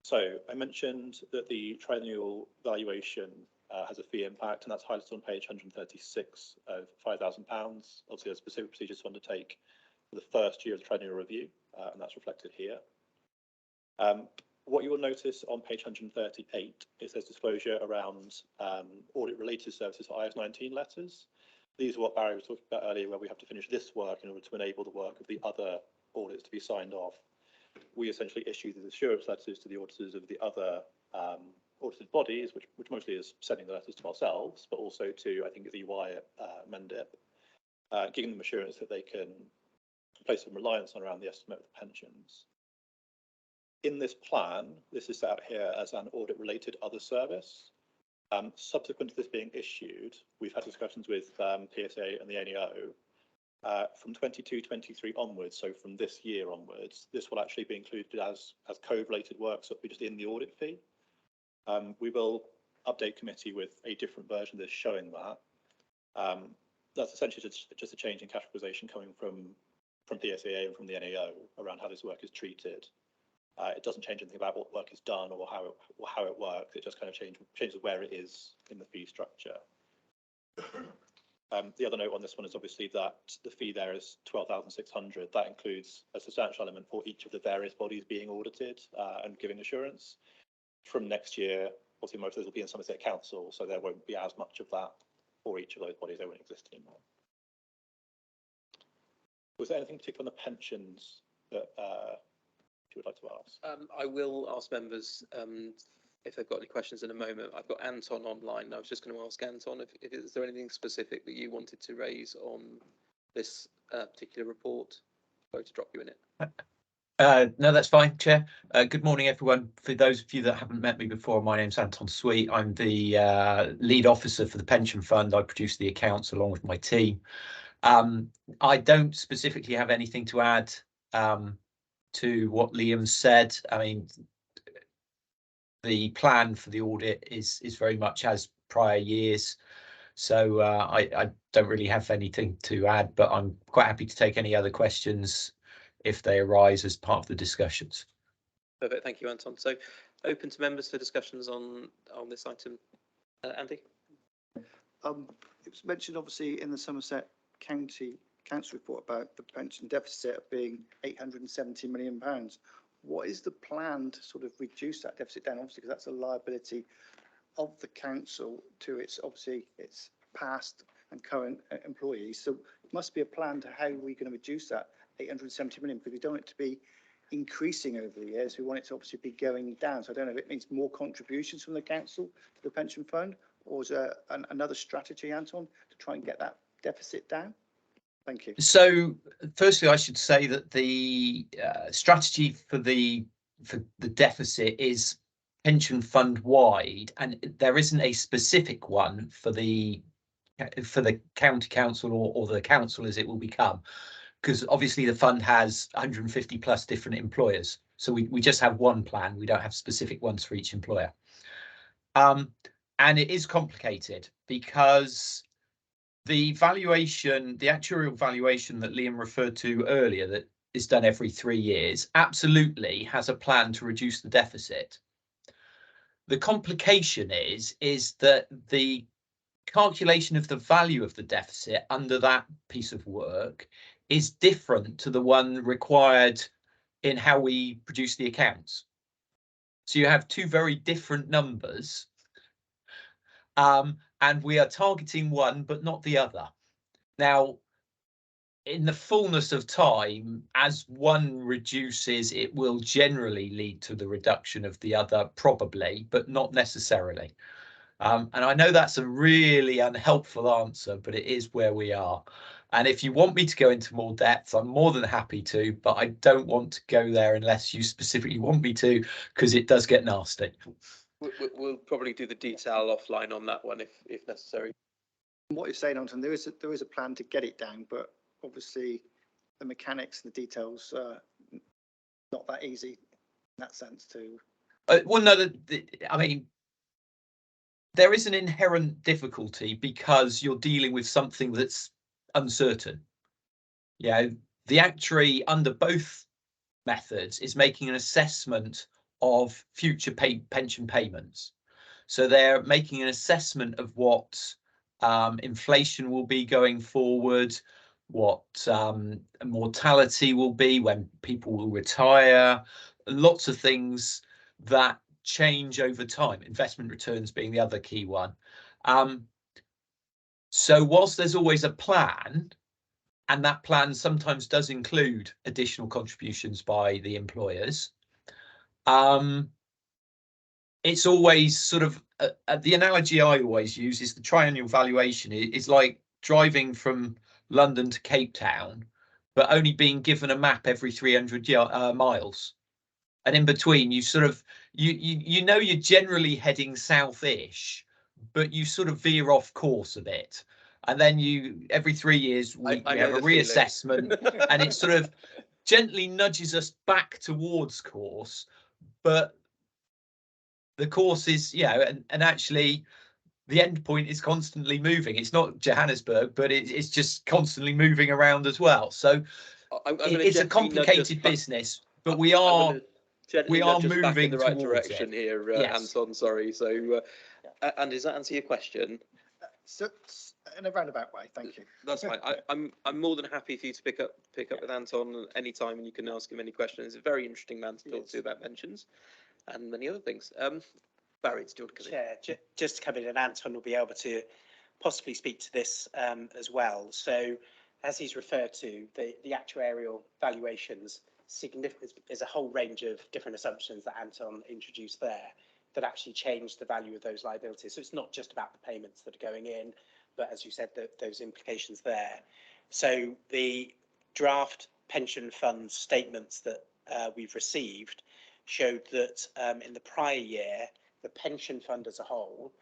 So I mentioned that the triennial valuation has a fee impact, and that's highlighted on page 136 of £5,000. Obviously, there's specific procedures to undertake for the first year of the triennial review, and that's reflected here. What you will notice on page 138 is there's disclosure around audit-related services for IS 19 letters. These are what Barry was talking about earlier, where we have to finish this work in order to enable the work of the other audits to be signed off. We essentially issue the assurance letters to the auditors of the other audited bodies, which mostly is sending the letters to ourselves, but also to, I think, the EY at Mendip, giving them assurance that they can place some reliance on around the estimate of the pensions. In this plan, this is set out here as an audit-related other service. Subsequent to this being issued, we've had discussions with PSA and the NEO. From 22-23 onwards, so from this year onwards, this will actually be included as co-related work, so it'll be just in the audit fee. We will update committee with a different version of this showing that. That's essentially just a change in categorisation coming from PSAA and from the NEO around how this work is treated. It doesn't change anything about what work is done or how it works. It just kind of changes where it is in the fee structure. The other note on this one is obviously that the fee there is 12,600. That includes a substantial element for each of the various bodies being audited and giving assurance. From next year, obviously most of those will be in Somerset Council, so there won't be as much of that for each of those bodies. They won't exist anymore. Was there anything particular on the pensions that you would like to ask? I will ask members if they've got any questions in a moment. I've got Anton online. I was just going to ask Anton if is there anything specific that you wanted to raise on this particular report? Sorry to drop you in it. No, that's fine, Chair. Good morning, everyone. For those of you that haven't met me before, my name's Anton Sweet. I'm the lead officer for the pension fund. I produce the accounts along with my team. I don't specifically have anything to add to what Liam said. I mean, the plan for the audit is very much as prior years. So I don't really have anything to add, but I'm quite happy to take any other questions if they arise as part of the discussions. Perfect, thank you, Anton. So open to members for discussions on this item. Andy? It was mentioned obviously in the Somerset County Council report about the pension deficit being £870 million. What is the plan to sort of reduce that deficit down? Obviously, because that's a liability of the council to its past and current employees. So it must be a plan to how we're going to reduce that 870 million, because we don't want it to be increasing over the years. We want it to obviously be going down. So I don't know if it means more contributions from the council to the pension fund, or is there another strategy, Anton, to try and get that deficit down? Thank you. So firstly, I should say that the strategy for the deficit is pension fund wide, and there isn't a specific one for the county council or the council as it will become, because obviously the fund has 150 plus different employers. So we just have one plan. We don't have specific ones for each employer. And it is complicated because the valuation, the actuarial valuation that Liam referred to earlier, that is done every 3 years, absolutely has a plan to reduce the deficit. The complication is that the calculation of the value of the deficit under that piece of work is different to the one required in how we produce the accounts. So you have two very different numbers, and we are targeting one but not the other. Now, in the fullness of time, as one reduces, it will generally lead to the reduction of the other, probably, but not necessarily. And I know that's a really unhelpful answer, but it is where we are. And if you want me to go into more depth, I'm more than happy to, but I don't want to go there unless you specifically want me to, because it does get nasty. We'll probably do the detail offline on that one if necessary. What you're saying, Anton, there is a plan to get it down, but obviously the mechanics and the details not that easy in that sense too. Well, no, I mean, there is an inherent difficulty because you're dealing with something that's uncertain. Yeah, the actuary under both methods is making an assessment of future pension payments. So they're making an assessment of what inflation will be going forward, what mortality will be when people will retire, lots of things that change over time, investment returns being the other key one. So whilst there's always a plan, and that plan sometimes does include additional contributions by the employers, it's always sort of the analogy I always use is the triennial valuation is like driving from London to Cape Town, but only being given a map every 300 miles. And in between, you sort of, you know you're generally heading south-ish, but you sort of veer off course a bit. And then every 3 years, we have a reassessment, and it sort of gently nudges us back towards course. But the course is, and actually the end point is constantly moving. It's not Johannesburg, but it's just constantly moving around as well. So it's a complicated business, but we are moving in the right towards direction it. here, Yes. Anton. Sorry. So, and does that answer your question? So, in a roundabout way, thank you. That's fine. I'm more than happy for you to pick up with Anton anytime, and you can ask him any questions. He's a very interesting man to talk to about pensions and many other things. Barry, do you want to come in? Chair, just to come in, and Anton will be able to possibly speak to this as well. So as he's referred to, the actuarial valuations is a whole range of different assumptions that Anton introduced there that actually change the value of those liabilities. So it's not just about the payments that are going in, but as you said, those implications there. So the draft pension fund statements that we've received showed that in the prior year, the pension fund as a whole,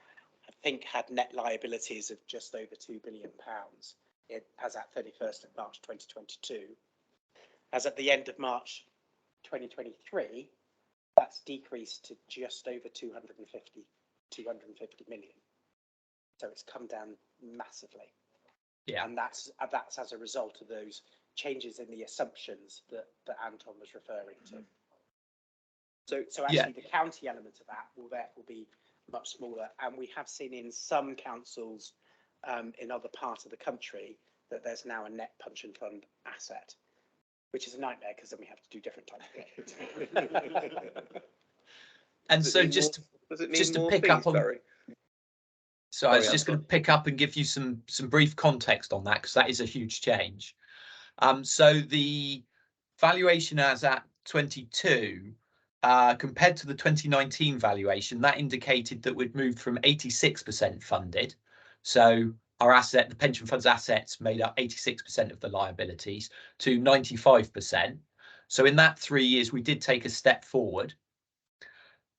I think, had net liabilities of just over £2 billion as at 31st of March 2022. As at the end of March 2023, that's decreased to just over 250 million. So it's come down massively. Yeah. And that's as a result of those changes in the assumptions that Anton was referring to. So actually the county element of that will therefore be much smaller. And we have seen in some councils in other parts of the country that there's now a net pension fund asset, which is a nightmare because then we have to do different types of things. And so just to pick up on, so I was just going to pick up and give you some brief context on that, because that is a huge change. So the valuation as at 22 compared to the 2019 valuation, that indicated that we'd moved from 86% funded. So the pension fund's assets made up 86% of the liabilities, to 95%. So in that 3 years, we did take a step forward.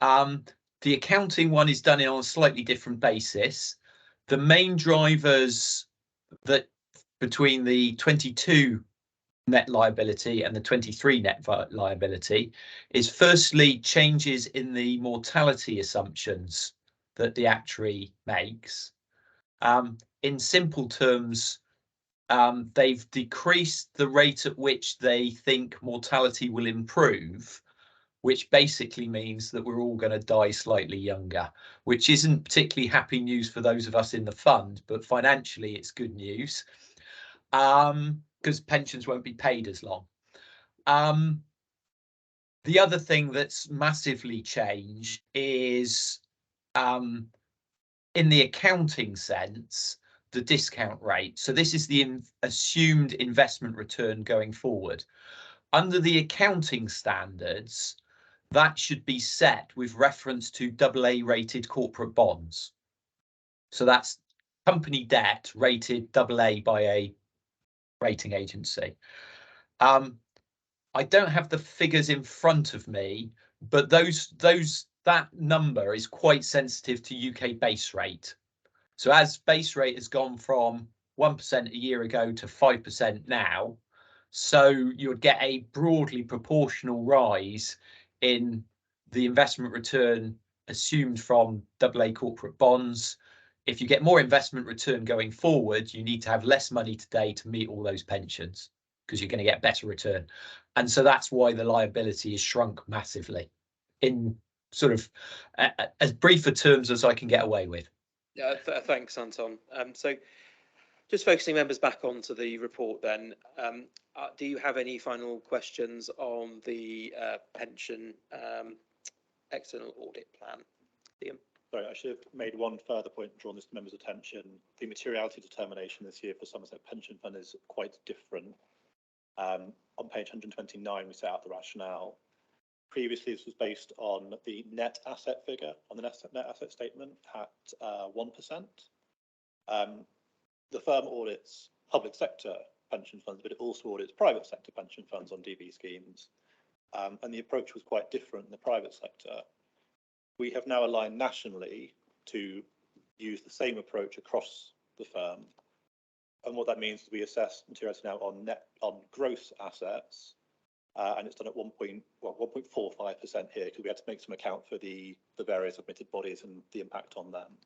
The accounting one is done on a slightly different basis. The main drivers that between the 22 net liability and the 23 net liability is firstly changes in the mortality assumptions that the actuary makes. In simple terms, they've decreased the rate at which they think mortality will improve, which basically means that we're all going to die slightly younger, which isn't particularly happy news for those of us in the fund, but financially it's good news, because pensions won't be paid as long. The other thing that's massively changed is, in the accounting sense, the discount rate. So this is the assumed investment return going forward. Under the accounting standards, that should be set with reference to AA rated corporate bonds. So that's company debt rated AA by a rating agency. I don't have the figures in front of me, but that number is quite sensitive to UK base rate. So as base rate has gone from 1% a year ago to 5% now, so you would get a broadly proportional rise in the investment return assumed from AA corporate bonds. If you get more investment return going forward, you need to have less money today to meet all those pensions, because you're going to get better return. And so that's why the liability is shrunk massively, in sort of as brief a terms as I can get away with. Yeah, thanks, Anton. So just focusing members back onto the report then, do you have any final questions on the pension external audit plan? Liam? Sorry, I should have made one further point and drawn this to members' attention. The materiality determination this year for Somerset Pension Fund is quite different. On page 129, we set out the rationale. Previously, this was based on the net asset figure on the net asset statement at 1%. The firm audits public sector pension funds, but it also audits private sector pension funds on DB schemes. And the approach was quite different in the private sector. We have now aligned nationally to use the same approach across the firm. And what that means is we assess materiality now on gross assets, and it's done at 1.45% here, because we had to make some account for the various admitted bodies and the impact on them.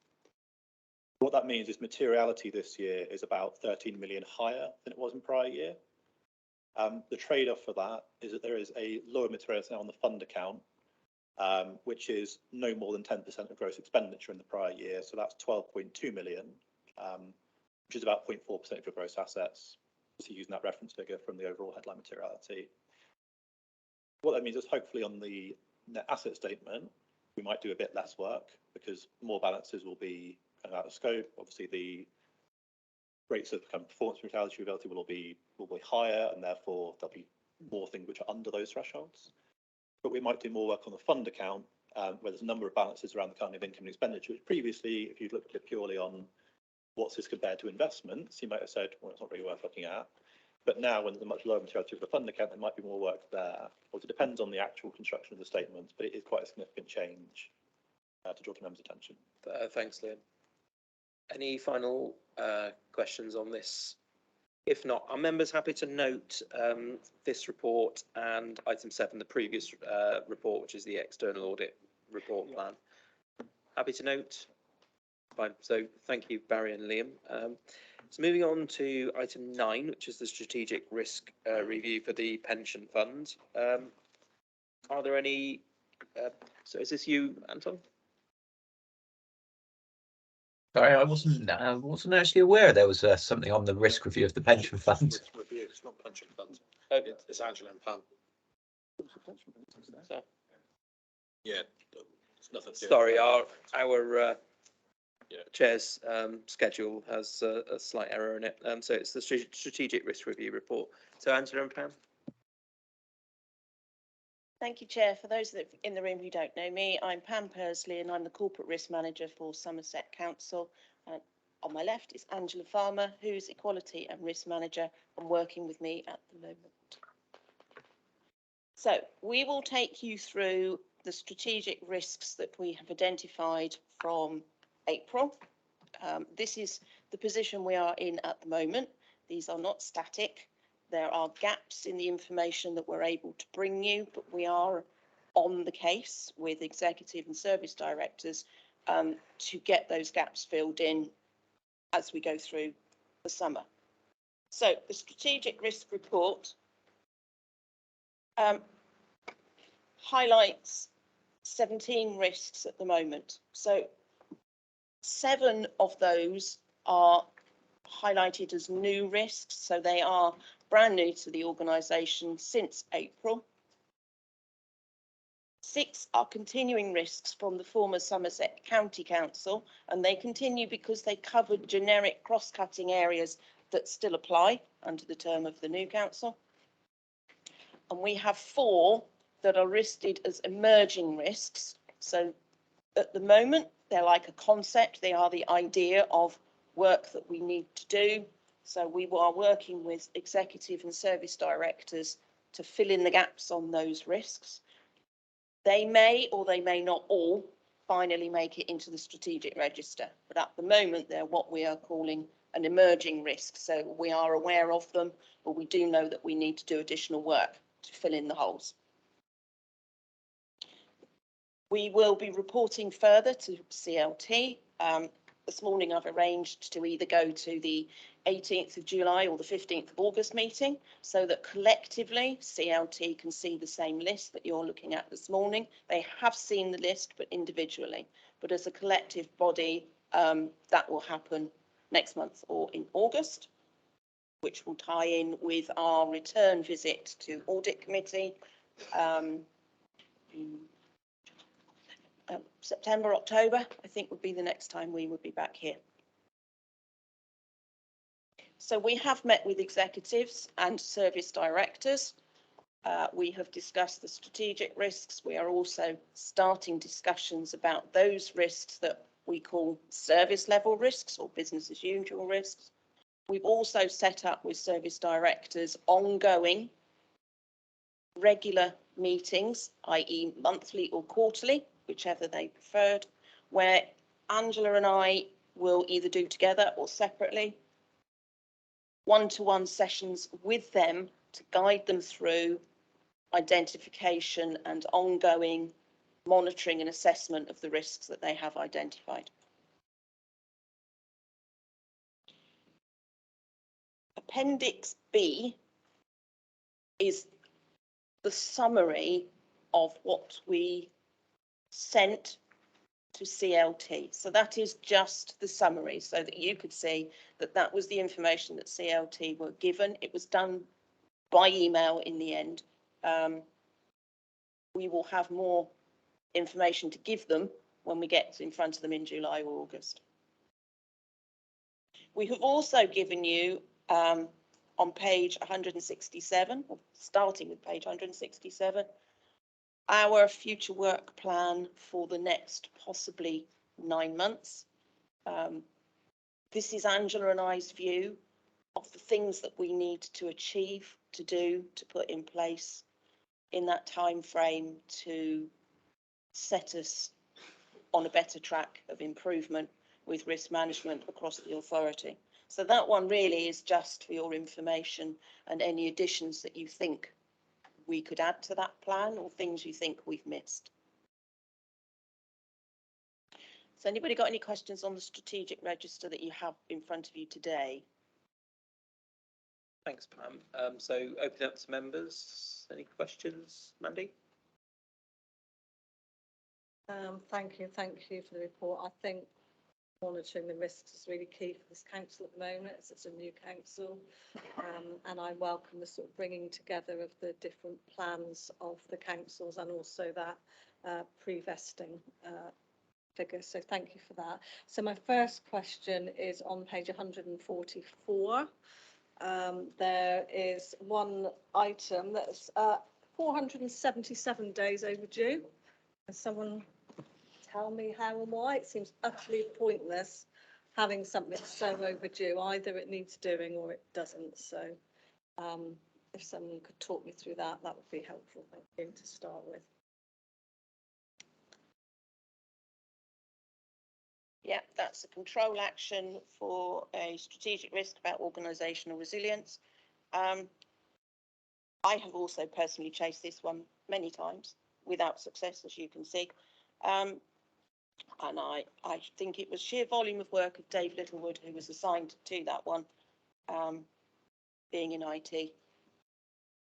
What that means is materiality this year is about 13 million higher than it was in prior year. The trade-off for that is that there is a lower materiality now on the fund account, which is no more than 10% of gross expenditure in the prior year. So that's 12.2 million, which is about 0.4% of your gross assets. So using that reference figure from the overall headline materiality. What that means is hopefully on the net asset statement, we might do a bit less work because more balances will be kind of out of scope. Obviously, the rates of kind of performance neutrality will be higher, and therefore there'll be more things which are under those thresholds. But we might do more work on the fund account, where there's a number of balances around the kind of income and expenditure, which previously, if you'd looked at it purely on what's this compared to investments, you might have said, well, it's not really worth looking at. But now, when there's a much lower materiality of the fund account, there might be more work there. Well, it depends on the actual construction of the statements, but it is quite a significant change to draw to members' attention. Thanks, Liam. Any final questions on this? If not, are members happy to note this report and item 7, the previous report, which is the external audit report plan? Happy to note? Fine. So thank you, Barry and Liam. So moving on to item 9, which is the strategic risk review for the pension fund. Are there any? So is this you, Anton? Sorry, I wasn't actually aware there was something on the risk review of the pension fund. Risk review, it's not pension fund. Okay. It's Angela and Pam. So, Yeah, it's nothing. sorry, our chair's schedule has a slight error in it. So it's the strategic risk review report. So Angela and Pam. Thank you, Chair. For those that in the room who don't know me, I'm Pam Persley and I'm the Corporate Risk Manager for Somerset Council. On my left is Angela Farmer, who's Equality and Risk Manager and working with me at the moment. So we will take you through the strategic risks that we have identified from April. This is the position we are in at the moment. These are not static. There are gaps in the information that we're able to bring you, but we are on the case with executive and service directors to get those gaps filled in as we go through the summer. So the strategic risk report highlights 17 risks at the moment. So 7 of those are highlighted as new risks, so they are brand new to the organisation since April. 6 are continuing risks from the former Somerset County Council, and they continue because they covered generic cross-cutting areas that still apply under the term of the new council. And we have 4 that are listed as emerging risks. So at the moment, they're like a concept. They are the idea of work that we need to do. So we are working with executive and service directors to fill in the gaps on those risks. They may or they may not all finally make it into the strategic register, but at the moment they're what we are calling an emerging risk. So we are aware of them, but we do know that we need to do additional work to fill in the holes. We will be reporting further to CLT. This morning I've arranged to either go to the 18th of July or the 15th of August meeting so that collectively CLT can see the same list that you're looking at this morning. They have seen the list, but individually. But as a collective body, that will happen next month or in August, which will tie in with our return visit to Audit Committee. September, October, I think would be the next time we would be back here. So we have met with executives and service directors. We have discussed the strategic risks. We are also starting discussions about those risks that we call service level risks or business as usual risks. We've also set up with service directors ongoing regular meetings, i.e. monthly or quarterly, whichever they preferred, where Angela and I will either do together or separately, one-to-one sessions with them to guide them through identification and ongoing monitoring and assessment of the risks that they have identified. Appendix B is the summary of what we sent to CLT. So that is just the summary so that you could see that that was the information that CLT were given. It was done by email in the end. We will have more information to give them when we get in front of them in July or August. We have also given you on page 167, or starting with page 167, our future work plan for the next possibly 9 months. This is Angela and I's view of the things that we need to achieve, to do, to put in place in that time frame to set us on a better track of improvement with risk management across the authority. So that one really is just for your information and any additions that you think we could add to that plan or things you think we've missed. So anybody got any questions on the strategic register that you have in front of you today? Thanks, Pam. So open up to members. Any questions, Mandy? Thank you for the report. I think monitoring the risks is really key for this council at the moment. It's a new council, and I welcome the sort of bringing together of the different plans of the councils and also that pre-vesting figure. So thank you for that. So my first question is on page 144. There is one item that's 477 days overdue. Can someone tell me how and why? It seems utterly pointless having something so overdue. Either it needs doing or it doesn't. So if someone could talk me through that, that would be helpful. Thank you to start with. Yeah, that's a control action for a strategic risk about organisational resilience. I have also personally chased this one many times without success, as you can see. And I think it was sheer volume of work of Dave Littlewood, who was assigned to that one, being in IT.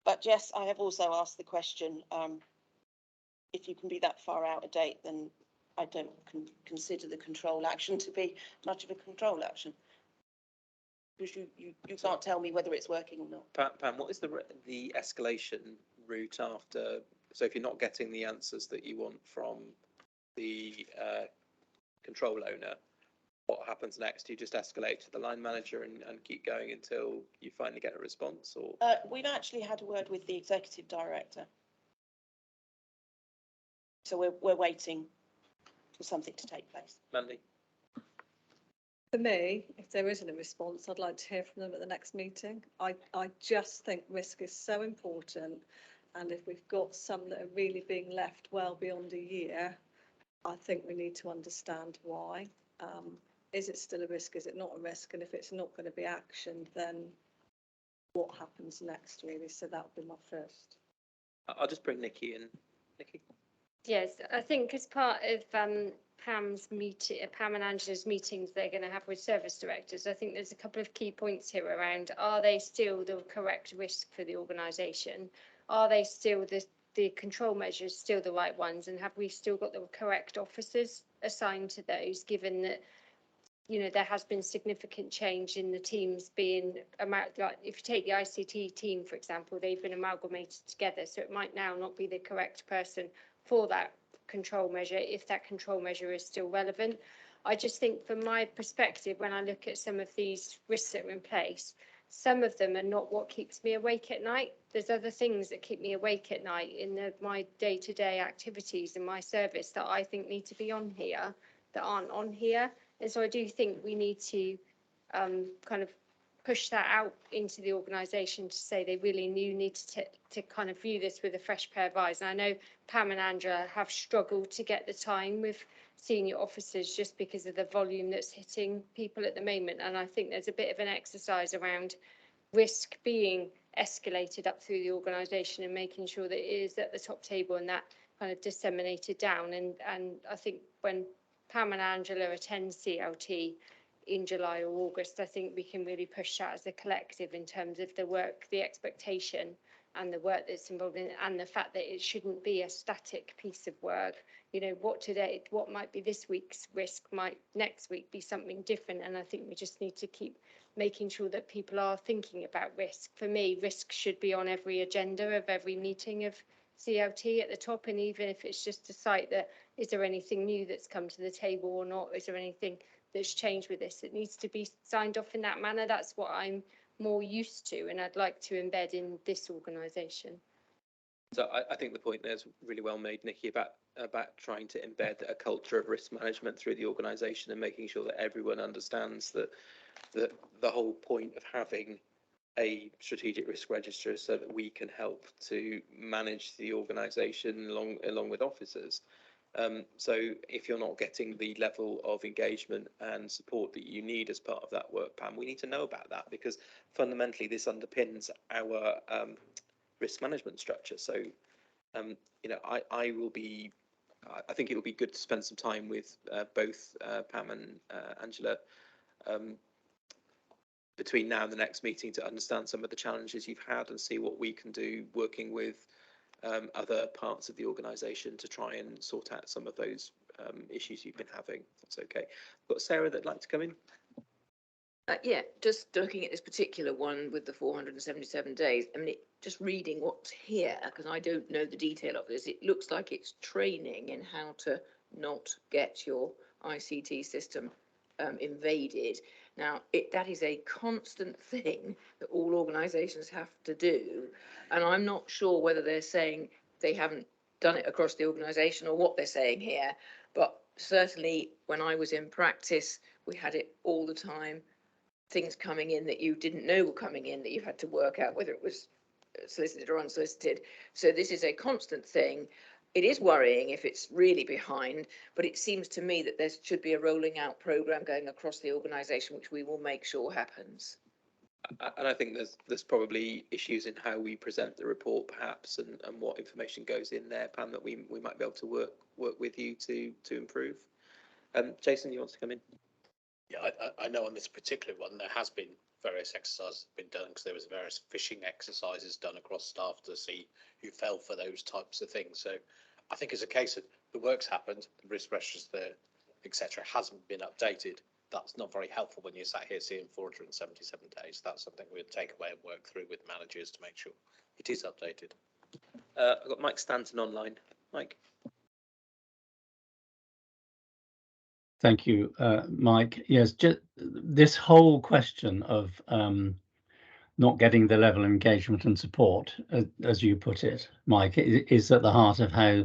But yes, I have also asked the question, if you can be that far out of date, then I don't consider the control action to be much of a control action. Because you can't tell me whether it's working or not. Pam, what is the escalation route after? So if you're not getting the answers that you want from the control owner, what happens next? Do you just escalate to the line manager and keep going until you finally get a response? Or we've actually had a word with the executive director. So we're waiting for something to take place. Mandy? For me, if there isn't a response, I'd like to hear from them at the next meeting. I just think risk is so important. And if we've got some that are really being left well beyond a year, I think we need to understand why. Is it still a risk? Is it not a risk? And if it's not going to be actioned, then what happens next, really? So that would be my first. I'll just bring Nikki in. Nikki? Yes, I think as part of Pam's meeting, Pam and Angela's meetings they're going to have with service directors, I think there's a couple of key points here around, are they still the correct risk for the organisation? Are they still the control measures still the right ones? And have we still got the correct officers assigned to those, given that, you know, there has been significant change in the teams being, like if you take the ICT team, for example, they've been amalgamated together. So it might now not be the correct person for that control measure, if that control measure is still relevant. I just think from my perspective, when I look at some of these risks that are in place, some of them are not what keeps me awake at night. There's other things that keep me awake at night in my day-to-day activities in my service that I think need to be on here, that aren't on here. And so I do think we need to kind of push that out into the organisation to say they really need to kind of view this with a fresh pair of eyes. And I know Pam and Angela have struggled to get the time with senior officers just because of the volume that's hitting people at the moment. And I think there's a bit of an exercise around risk being escalated up through the organisation and making sure that it is at the top table and that kind of disseminated down. And I think when Pam and Angela attend CLT in July or August, I think we can really push that as a collective in terms of the work, the expectation and the work that's involved in it, and the fact that it shouldn't be a static piece of work. You know, what might be this week's risk might next week be something different. And I think we just need to keep making sure that people are thinking about risk. For me, risk should be on every agenda of every meeting of CLT at the top, and even if it's just to cite that, is there anything new that's come to the table or not? Is there anything that's changed with this. It needs to be signed off in that manner. That's what I'm more used to, and I'd like to embed in this organisation. So I think the point there is really well made, Nikki, about trying to embed a culture of risk management through the organisation and making sure that everyone understands that the whole point of having a strategic risk register is so that we can help to manage the organisation along with officers. So if you're not getting the level of engagement and support that you need as part of that work plan, we need to know about that, because fundamentally this underpins our risk management structure. So, you know, I think it will be good to spend some time with both Pam and Angela between now and the next meeting to understand some of the challenges you've had and see what we can do working with other parts of the organisation to try and sort out some of those issues you've been having. That's okay. I've got Sarah that'd like to come in. Yeah, just looking at this particular one with the 477 days, I mean, just reading what's here, because I don't know the detail of this, it looks like it's training in how to not get your ICT system invaded. Now, that is a constant thing that all organisations have to do, and I'm not sure whether they're saying they haven't done it across the organisation or what they're saying here, but certainly when I was in practice, we had it all the time. Things coming in that you didn't know were coming in, that you had to work out whether it was solicited or unsolicited. So this is a constant thing. It is worrying if it's really behind, but it seems to me that there should be a rolling out programme going across the organisation, which we will make sure happens. And I think there's probably issues in how we present the report, perhaps, and what information goes in there, Pam, that we might be able to work with you to improve. Jason, you want to come in? Yeah, I know on this particular one, there has been various exercises been done, because there was various phishing exercises done across staff to see who fell for those types of things. So I think it's a case of the work's happened, the risk register, etc., hasn't been updated. That's not very helpful when you're sat here seeing 477 days. That's something we'd take away and work through with managers to make sure it is updated. I've got Mike Stanton online. Mike. Thank you, Mike. Yes, just this whole question of not getting the level of engagement and support, as you put it, Mike, is at the heart of how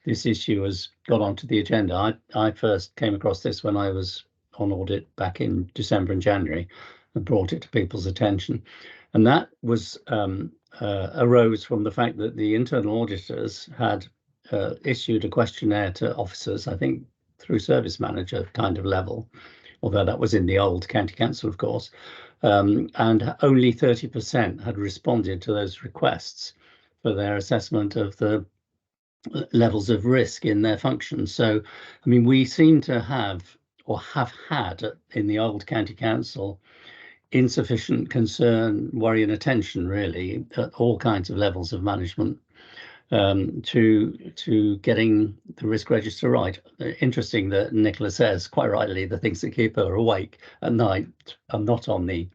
this issue has got onto the agenda. I first came across this when I was on audit back in December and January and brought it to people's attention. And that was arose from the fact that the internal auditors had issued a questionnaire to officers, I think through service manager kind of level, although that was in the old county council, of course, and only 30% had responded to those requests for their assessment of the levels of risk in their functions. So, I mean, we seem to have, or have had in the old county council, insufficient concern, worry and attention, really, at all kinds of levels of management to getting the risk register right. Interesting that Nicola says, quite rightly, the things that keep her awake at night are not on the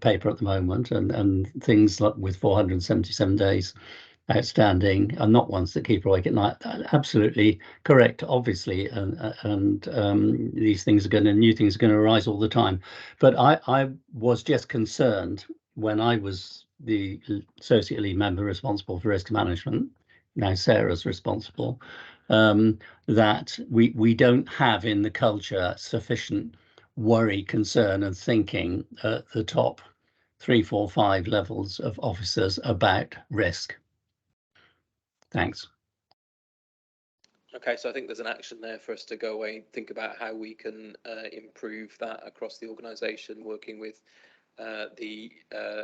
paper at the moment, and things like with 477 days outstanding are not ones that keep her awake at night. Absolutely correct, obviously, and these things are new things are going to arise all the time. But I was just concerned when I was the associate lead member responsible for risk management, now Sarah's responsible, that we don't have in the culture sufficient worry, concern and thinking at the top 3, 4, 5 levels of officers about risk. Thanks. Okay, so I think there's an action there for us to go away and think about how we can improve that across the organisation, working with the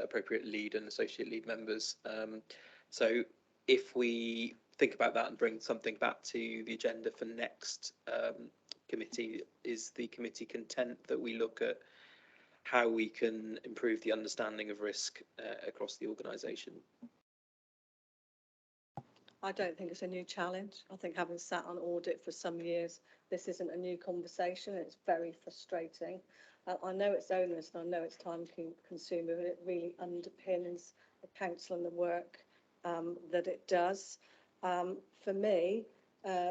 appropriate lead and associate lead members. So if we think about that and bring something back to the agenda for next committee, is the committee content that we look at how we can improve the understanding of risk across the organisation? I don't think it's a new challenge. I think having sat on audit for some years, this isn't a new conversation. It's very frustrating. I know it's onerous and I know it's time consuming, but it really underpins the council and the work that it does. For me,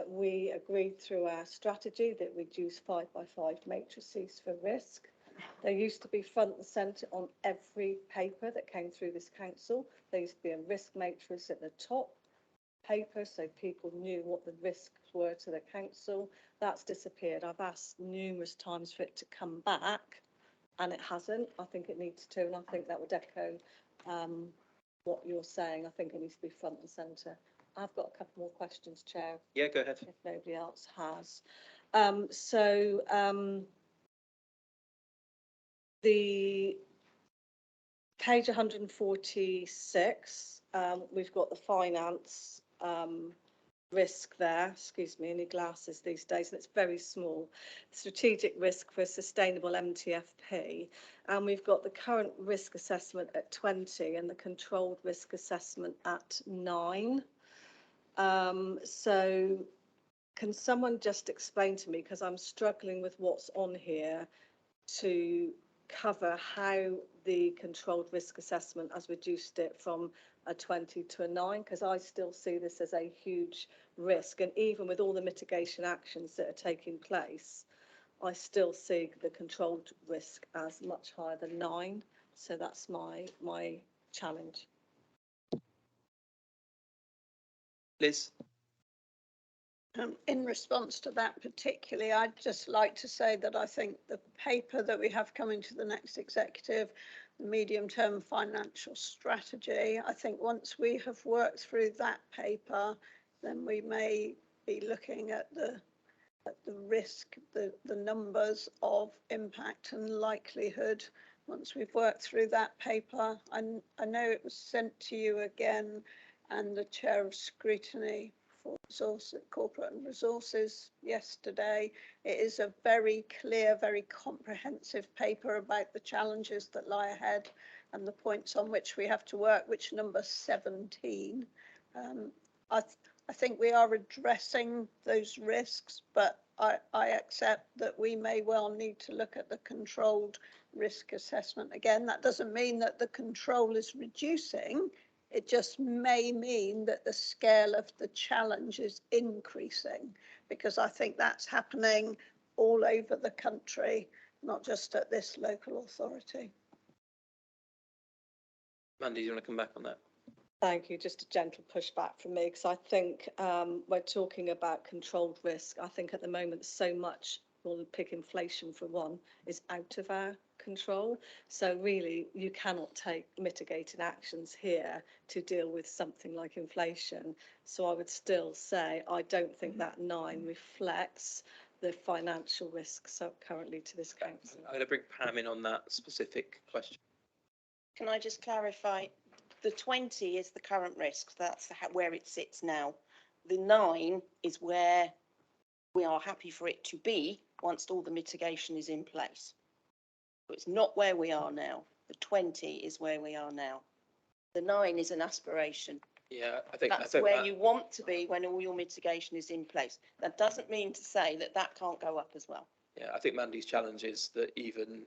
We agreed through our strategy that we'd use 5x5 matrices for risk. They used to be front and centre on every paper that came through this council. There used to be a risk matrix at the top paper so people knew what the risks were to the council. That's disappeared. I've asked numerous times for it to come back and it hasn't. I think it needs to, and I think that would echo what you're saying. I think it needs to be front and centre. I've got a couple more questions, Chair. Yeah, go ahead. If nobody else has. The page 146, we've got the finance risk there. Excuse me, any glasses these days, and it's very small. Strategic risk for sustainable MTFP, and we've got the current risk assessment at 20 and the controlled risk assessment at 9. So can someone just explain to me, because I'm struggling with what's on here, to cover how the controlled risk assessment has reduced it from a 20 to a 9, because I still see this as a huge risk, and even with all the mitigation actions that are taking place, I still see the controlled risk as much higher than 9. So that's my challenge. Liz? In response to that particularly, I'd just like to say that I think the paper that we have coming to the next executive, the medium-term financial strategy, I think once we have worked through that paper, then we may be looking at the risk, the numbers of impact and likelihood. Once we've worked through that paper, I know it was sent to you again, and the Chair of Scrutiny for Corporate and Resources yesterday. It is a very clear, very comprehensive paper about the challenges that lie ahead and the points on which we have to work, which number 17. I think we are addressing those risks, but I accept that we may well need to look at the controlled risk assessment again. That doesn't mean that the control is reducing. It just may mean that the scale of the challenge is increasing, because I think that's happening all over the country, not just at this local authority. Mandy, do you want to come back on that? Thank you. Just a gentle pushback from me, because I think we're talking about controlled risk. I think at the moment so much, we'll pick inflation for one, is out of our control. So really, you cannot take mitigating actions here to deal with something like inflation. So I would still say I don't think that 9 reflects the financial risks currently to this council. I'm going to bring Pam in on that specific question. Can I just clarify? The 20 is the current risk. That's where it sits now. The 9 is where we are happy for it to be once all the mitigation is in place. So it's not where we are now. The 20 is where we are now. The 9 is an aspiration. Yeah, I think that's where you want to be when all your mitigation is in place. That doesn't mean to say that that can't go up as well. Yeah, I think Mandy's challenge is that even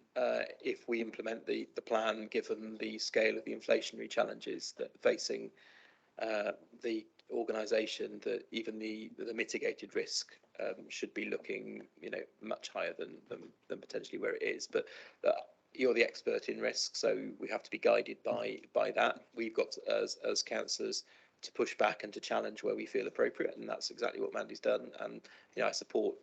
if we implement the plan, given the scale of the inflationary challenges that are facing the organisation, that even the mitigated risk should be looking, much higher than potentially where it is. But you're the expert in risk, so we have to be guided by that. We've got as councillors to push back and to challenge where we feel appropriate, and that's exactly what Mandy's done. And I support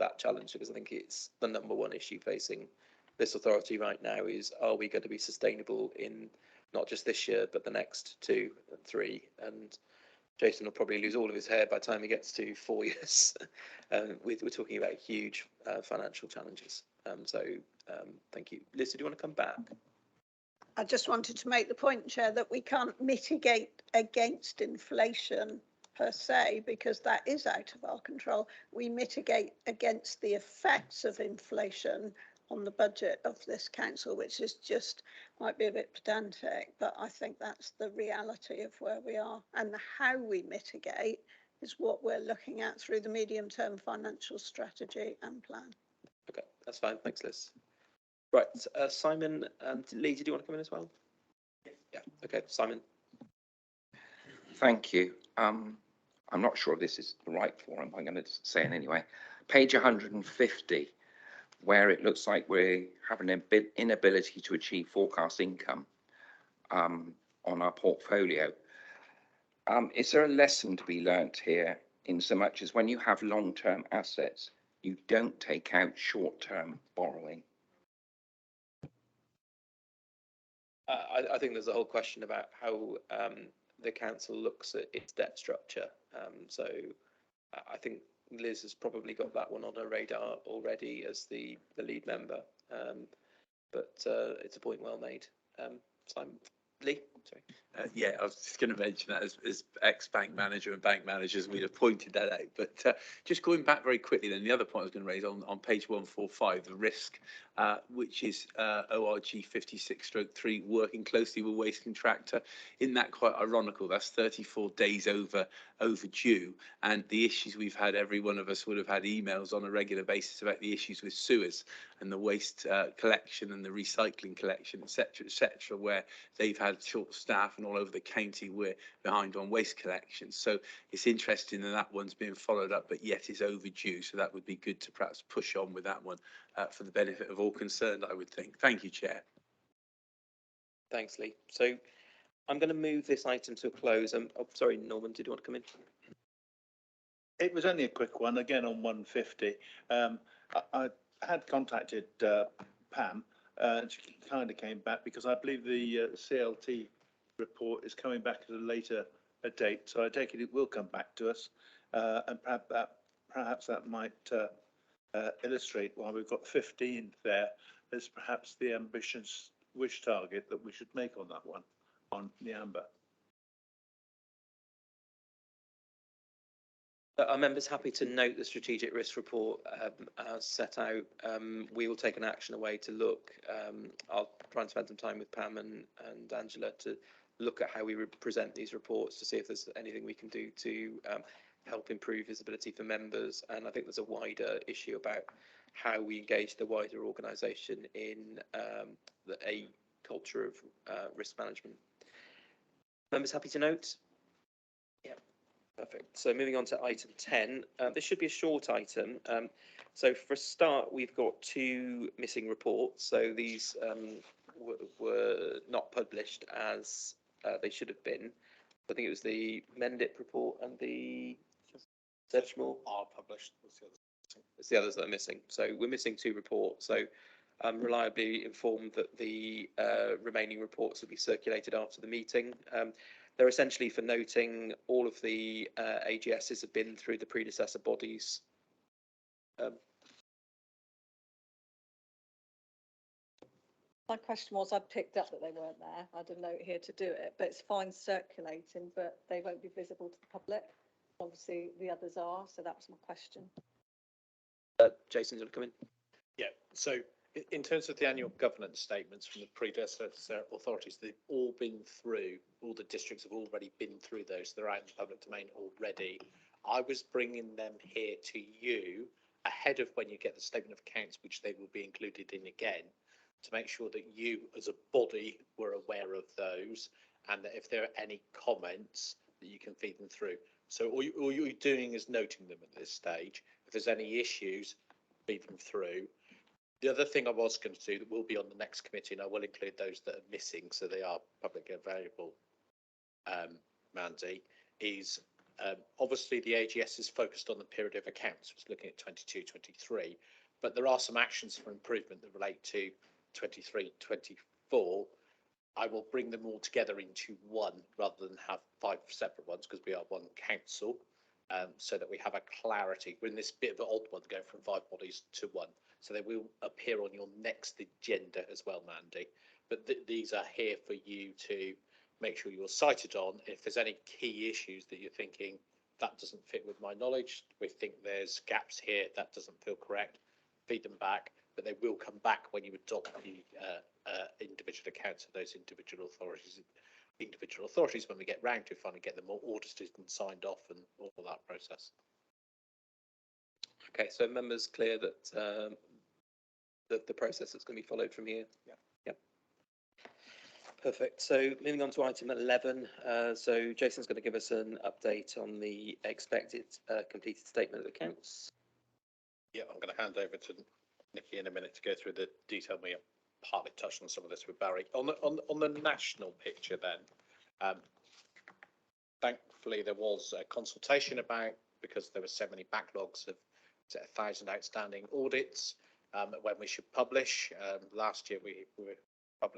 that challenge, because I think it's the number one issue facing this authority right now is, are we going to be sustainable in not just this year but the next 2 and 3? And Jason will probably lose all of his hair by the time he gets to 4 years. We're talking about huge financial challenges. Thank you. Liz, do you want to come back? I just wanted to make the point, Chair, that we can't mitigate against inflation per se, because that is out of our control. We mitigate against the effects of inflation on the budget of this council, which is just, might be a bit pedantic, but I think that's the reality of where we are. And how we mitigate is what we're looking at through the medium-term financial strategy and plan. Okay, that's fine. Thanks, Liz. Right, Simon and Lee, did you want to come in as well? Yeah. Okay, Simon. Thank you. I'm not sure if this is the right forum, I'm going to say it anyway. Page 150, where it looks like we have an inability to achieve forecast income on our portfolio. Is there a lesson to be learnt here, in so much as when you have long-term assets, you don't take out short-term borrowing? I think there's a whole question about how the council looks at its debt structure. So I think Liz has probably got that one on her radar already as the lead member. But it's a point well made. Simon, Lee, sorry. Yeah, I was just going to mention that as ex-bank manager and bank managers, we'd have pointed that out. But just going back very quickly, then the other point I was going to raise on page 145, the risk, which is ORG 56/3, working closely with waste contractor. Isn't that quite ironical? That's 34 days overdue, and the issues we've had, every one of us would have had emails on a regular basis about the issues with sewers and the waste collection and the recycling collection, etc., where they've had short staff, and all over the county we're behind on waste collection. So it's interesting that one's being followed up, but yet is overdue. So that would be good to perhaps push on with that one for the benefit of all concerned, I would think. Thank you, Chair. Thanks, Lee. So I'm going to move this item to a close. Oh, sorry, Norman, did you want to come in? It was only a quick one, again on 150. I had contacted Pam, and she kind of came back because I believe the CLT report is coming back at a later date. So I take it will come back to us, and perhaps that might illustrate why we've got 15 there as perhaps the ambitious wish target that we should make on that one, on the amber. Are members happy to note the strategic risk report as set out? We will take an action away to look. I'll try and spend some time with Pam and Angela to look at how we present these reports to see if there's anything we can do to help improve visibility for members. And I think there's a wider issue about how we engage the wider organisation in a culture of risk management. Members happy to note? Yeah. Perfect. So moving on to item 10, this should be a short item. So for a start, we've got two missing reports. So these were not published as they should have been. I think it was the Mendip report and the Sedgemoor are published. It's the others that are missing. So we're missing two reports. So I'm reliably informed that the remaining reports will be circulated after the meeting. They're essentially for noting all of the AGSs have been through the predecessor bodies. My question was, I'd picked up that they weren't there. I had a note here to do it, but it's fine circulating, but they won't be visible to the public. Obviously, the others are, so that was my question. Jason, do you want to come in? Yeah, so in terms of the annual governance statements from the predecessor authorities, they've all been through, all the districts have already been through those. They're out in the public domain already. I was bringing them here to you ahead of when you get the statement of accounts, which they will be included in again, to make sure that you as a body were aware of those, and that if there are any comments that you can feed them through. So all you're doing is noting them at this stage. If there's any issues, feed them through. The other thing I was going to do that will be on the next committee, and I will include those that are missing so they are publicly available, Mandy, is obviously the AGS is focused on the period of accounts, it's looking at 22-23, but there are some actions for improvement that relate to 23-24. I will bring them all together into one rather than have 5 separate ones, because we are one council, so that we have a clarity. We're in this bit of an odd one going from 5 bodies to 1. So they will appear on your next agenda as well, Mandy. But these are here for you to make sure you're cited on. If there's any key issues that you're thinking, that doesn't fit with my knowledge, we think there's gaps here, that doesn't feel correct, feed them back. But they will come back when you adopt the individual accounts of those individual authorities when we get round to finally get them all audited and signed off and all that process. Okay, so members clear that the process that's going to be followed from here? Yeah. Yep. Perfect. So moving on to item 11. So Jason's going to give us an update on the expected completed statement of accounts. Yeah, I'm going to hand over to Nikki in a minute to go through the detail. We partly touched on some of this with Barry. On the national picture then, thankfully there was a consultation about, because there were so many backlogs of 1,000 outstanding audits, when we should publish. Last year we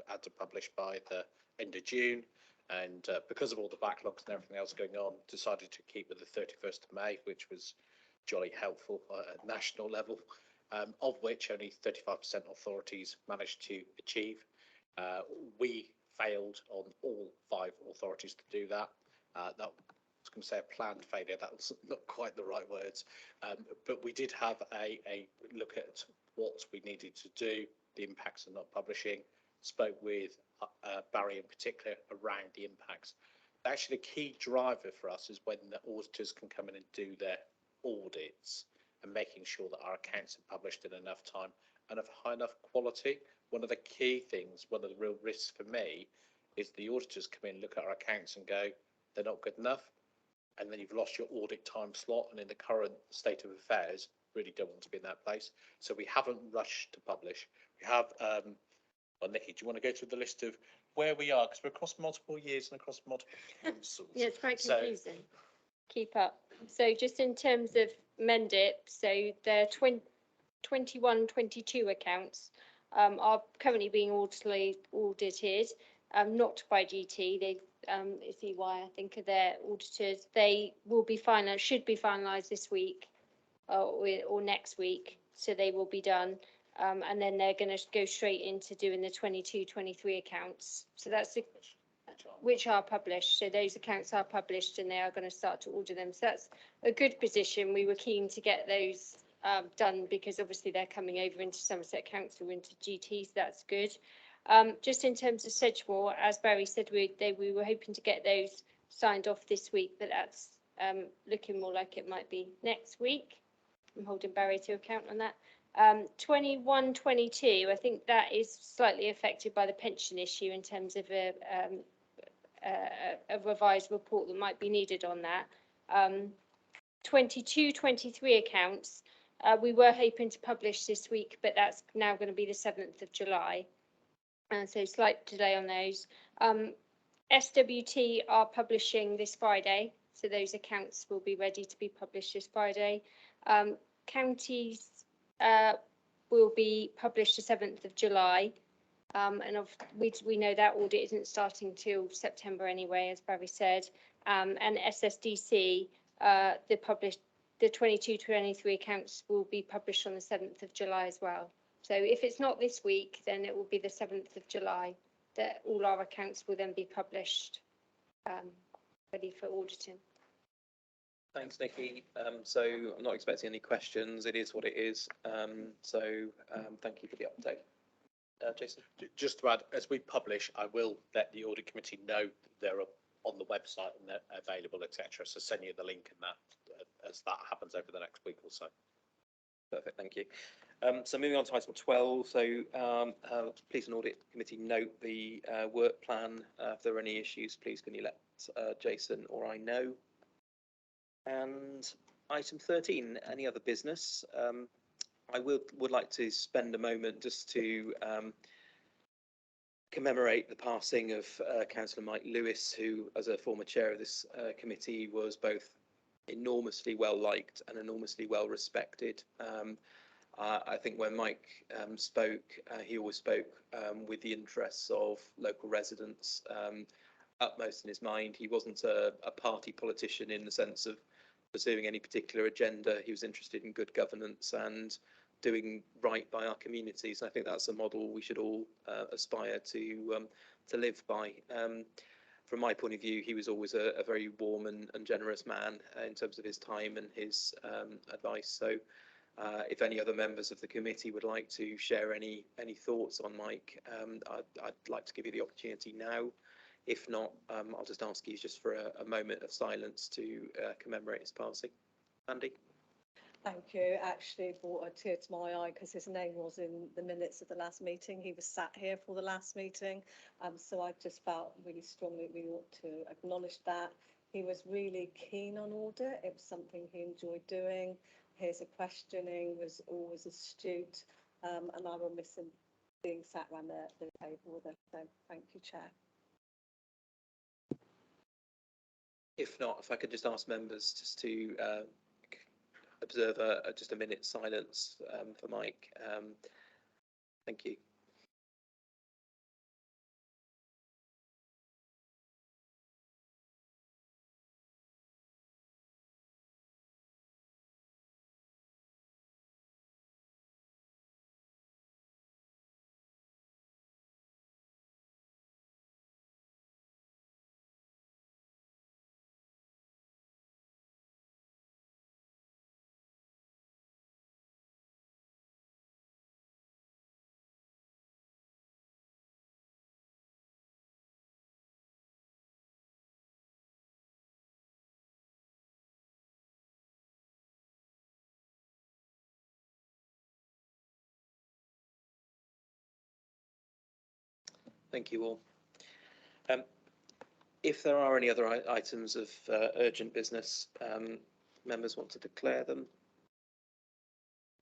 had to publish by the end of June, and because of all the backlogs and everything else going on, decided to keep with the 31st of May, which was jolly helpful at national level, of which only 35% authorities managed to achieve. We failed on all 5 authorities to do that. That I was going to say a planned failure, that was not quite the right words, but we did have a look at what we needed to do, the impacts of not publishing, spoke with Barry in particular around the impacts. Actually, the key driver for us is when the auditors can come in and do their audits and making sure that our accounts are published in enough time and of high enough quality. One of the key things, one of the real risks for me, is the auditors come in, look at our accounts and go, they're not good enough, and then you've lost your audit time slot, and in the current state of affairs, really don't want to be in that place. So we haven't rushed to publish. We have, well, Nikki, do you want to go through the list of where we are? Because we're across multiple years and across multiple councils. Yeah, it's quite confusing. Keep up. So just in terms of Mendip, so their 21-22 accounts are currently being audited, not by GT. They it's EY, I think, are their auditors. They will be finalised, should be finalised this week or next week. So they will be done. And then they're going to go straight into doing the 22-23 accounts. So that's which are published. So those accounts are published and they are going to start to order them. So that's a good position. We were keen to get those done because obviously they're coming over into Somerset Council, into GT, so that's good. Just in terms of Sedgemoor, as Barry said, we were hoping to get those signed off this week, but that's looking more like it might be next week. I'm holding Barry to account on that. 21-22, I think that is slightly affected by the pension issue in terms of a revised report that might be needed on that. 22-23 accounts, we were hoping to publish this week, but that's now going to be the 7th of July. So slight delay on those. SWT are publishing this Friday, so those accounts will be ready to be published this Friday. Counties will be published the 7th of July. And we know that audit isn't starting till September anyway, as Barry said. And SSDC, the 22-23 accounts will be published on the 7th of July as well. So if it's not this week, then it will be the 7th of July that all our accounts will then be published, ready for auditing. Thanks, Nikki. So I'm not expecting any questions. It is what it is. Thank you for the update. Jason? Just to add, as we publish, I will let the audit committee know they're on the website and they're available, etc. So send you the link and that as that happens over the next week or so. Perfect, thank you. So moving on to item 12. So please and audit committee note the work plan. If there are any issues, please can you let Jason or I know. And item 13, any other business? I would like to spend a moment just to commemorate the passing of Councillor Mike Lewis, who, as a former chair of this committee, was both enormously well liked and enormously well respected. I think when Mike spoke, he always spoke with the interests of local residents upmost in his mind. He wasn't a party politician in the sense of pursuing any particular agenda. He was interested in good governance and doing right by our communities. I think that's a model we should all aspire to live by. From my point of view, he was always a very warm and generous man in terms of his time and his advice. So if any other members of the committee would like to share any thoughts on Mike, I'd like to give you the opportunity now. If not, I'll just ask you just for a moment of silence to commemorate his passing. Andy? Thank you. Actually brought a tear to my eye because his name was in the minutes of the last meeting. He was sat here for the last meeting. So I just felt really strongly we ought to acknowledge that. He was really keen on audit. It was something he enjoyed doing. His questioning was always astute. And I will miss him being sat around the table with us. So thank you, Chair. If not, if I could just ask members just to observe just a minute's silence for Mike. Thank you. Thank you all. If there are any other items of urgent business, members want to declare them?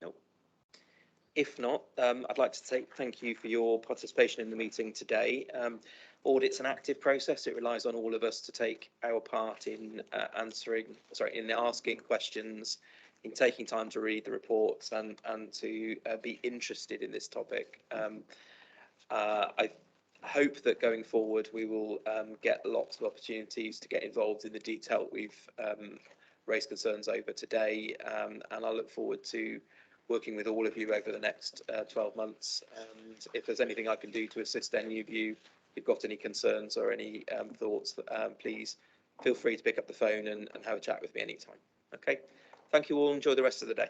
No. If not, I'd like to thank you for your participation in the meeting today. Audit's an active process. It relies on all of us to take our part in in asking questions, in taking time to read the reports and to be interested in this topic. I hope that going forward we will get lots of opportunities to get involved in the detail we've raised concerns over today, and I look forward to working with all of you over the next 12 months. And if there's anything I can do to assist any of you, if you've got any concerns or any thoughts, please feel free to pick up the phone and have a chat with me anytime. Okay, thank you all. Enjoy the rest of the day.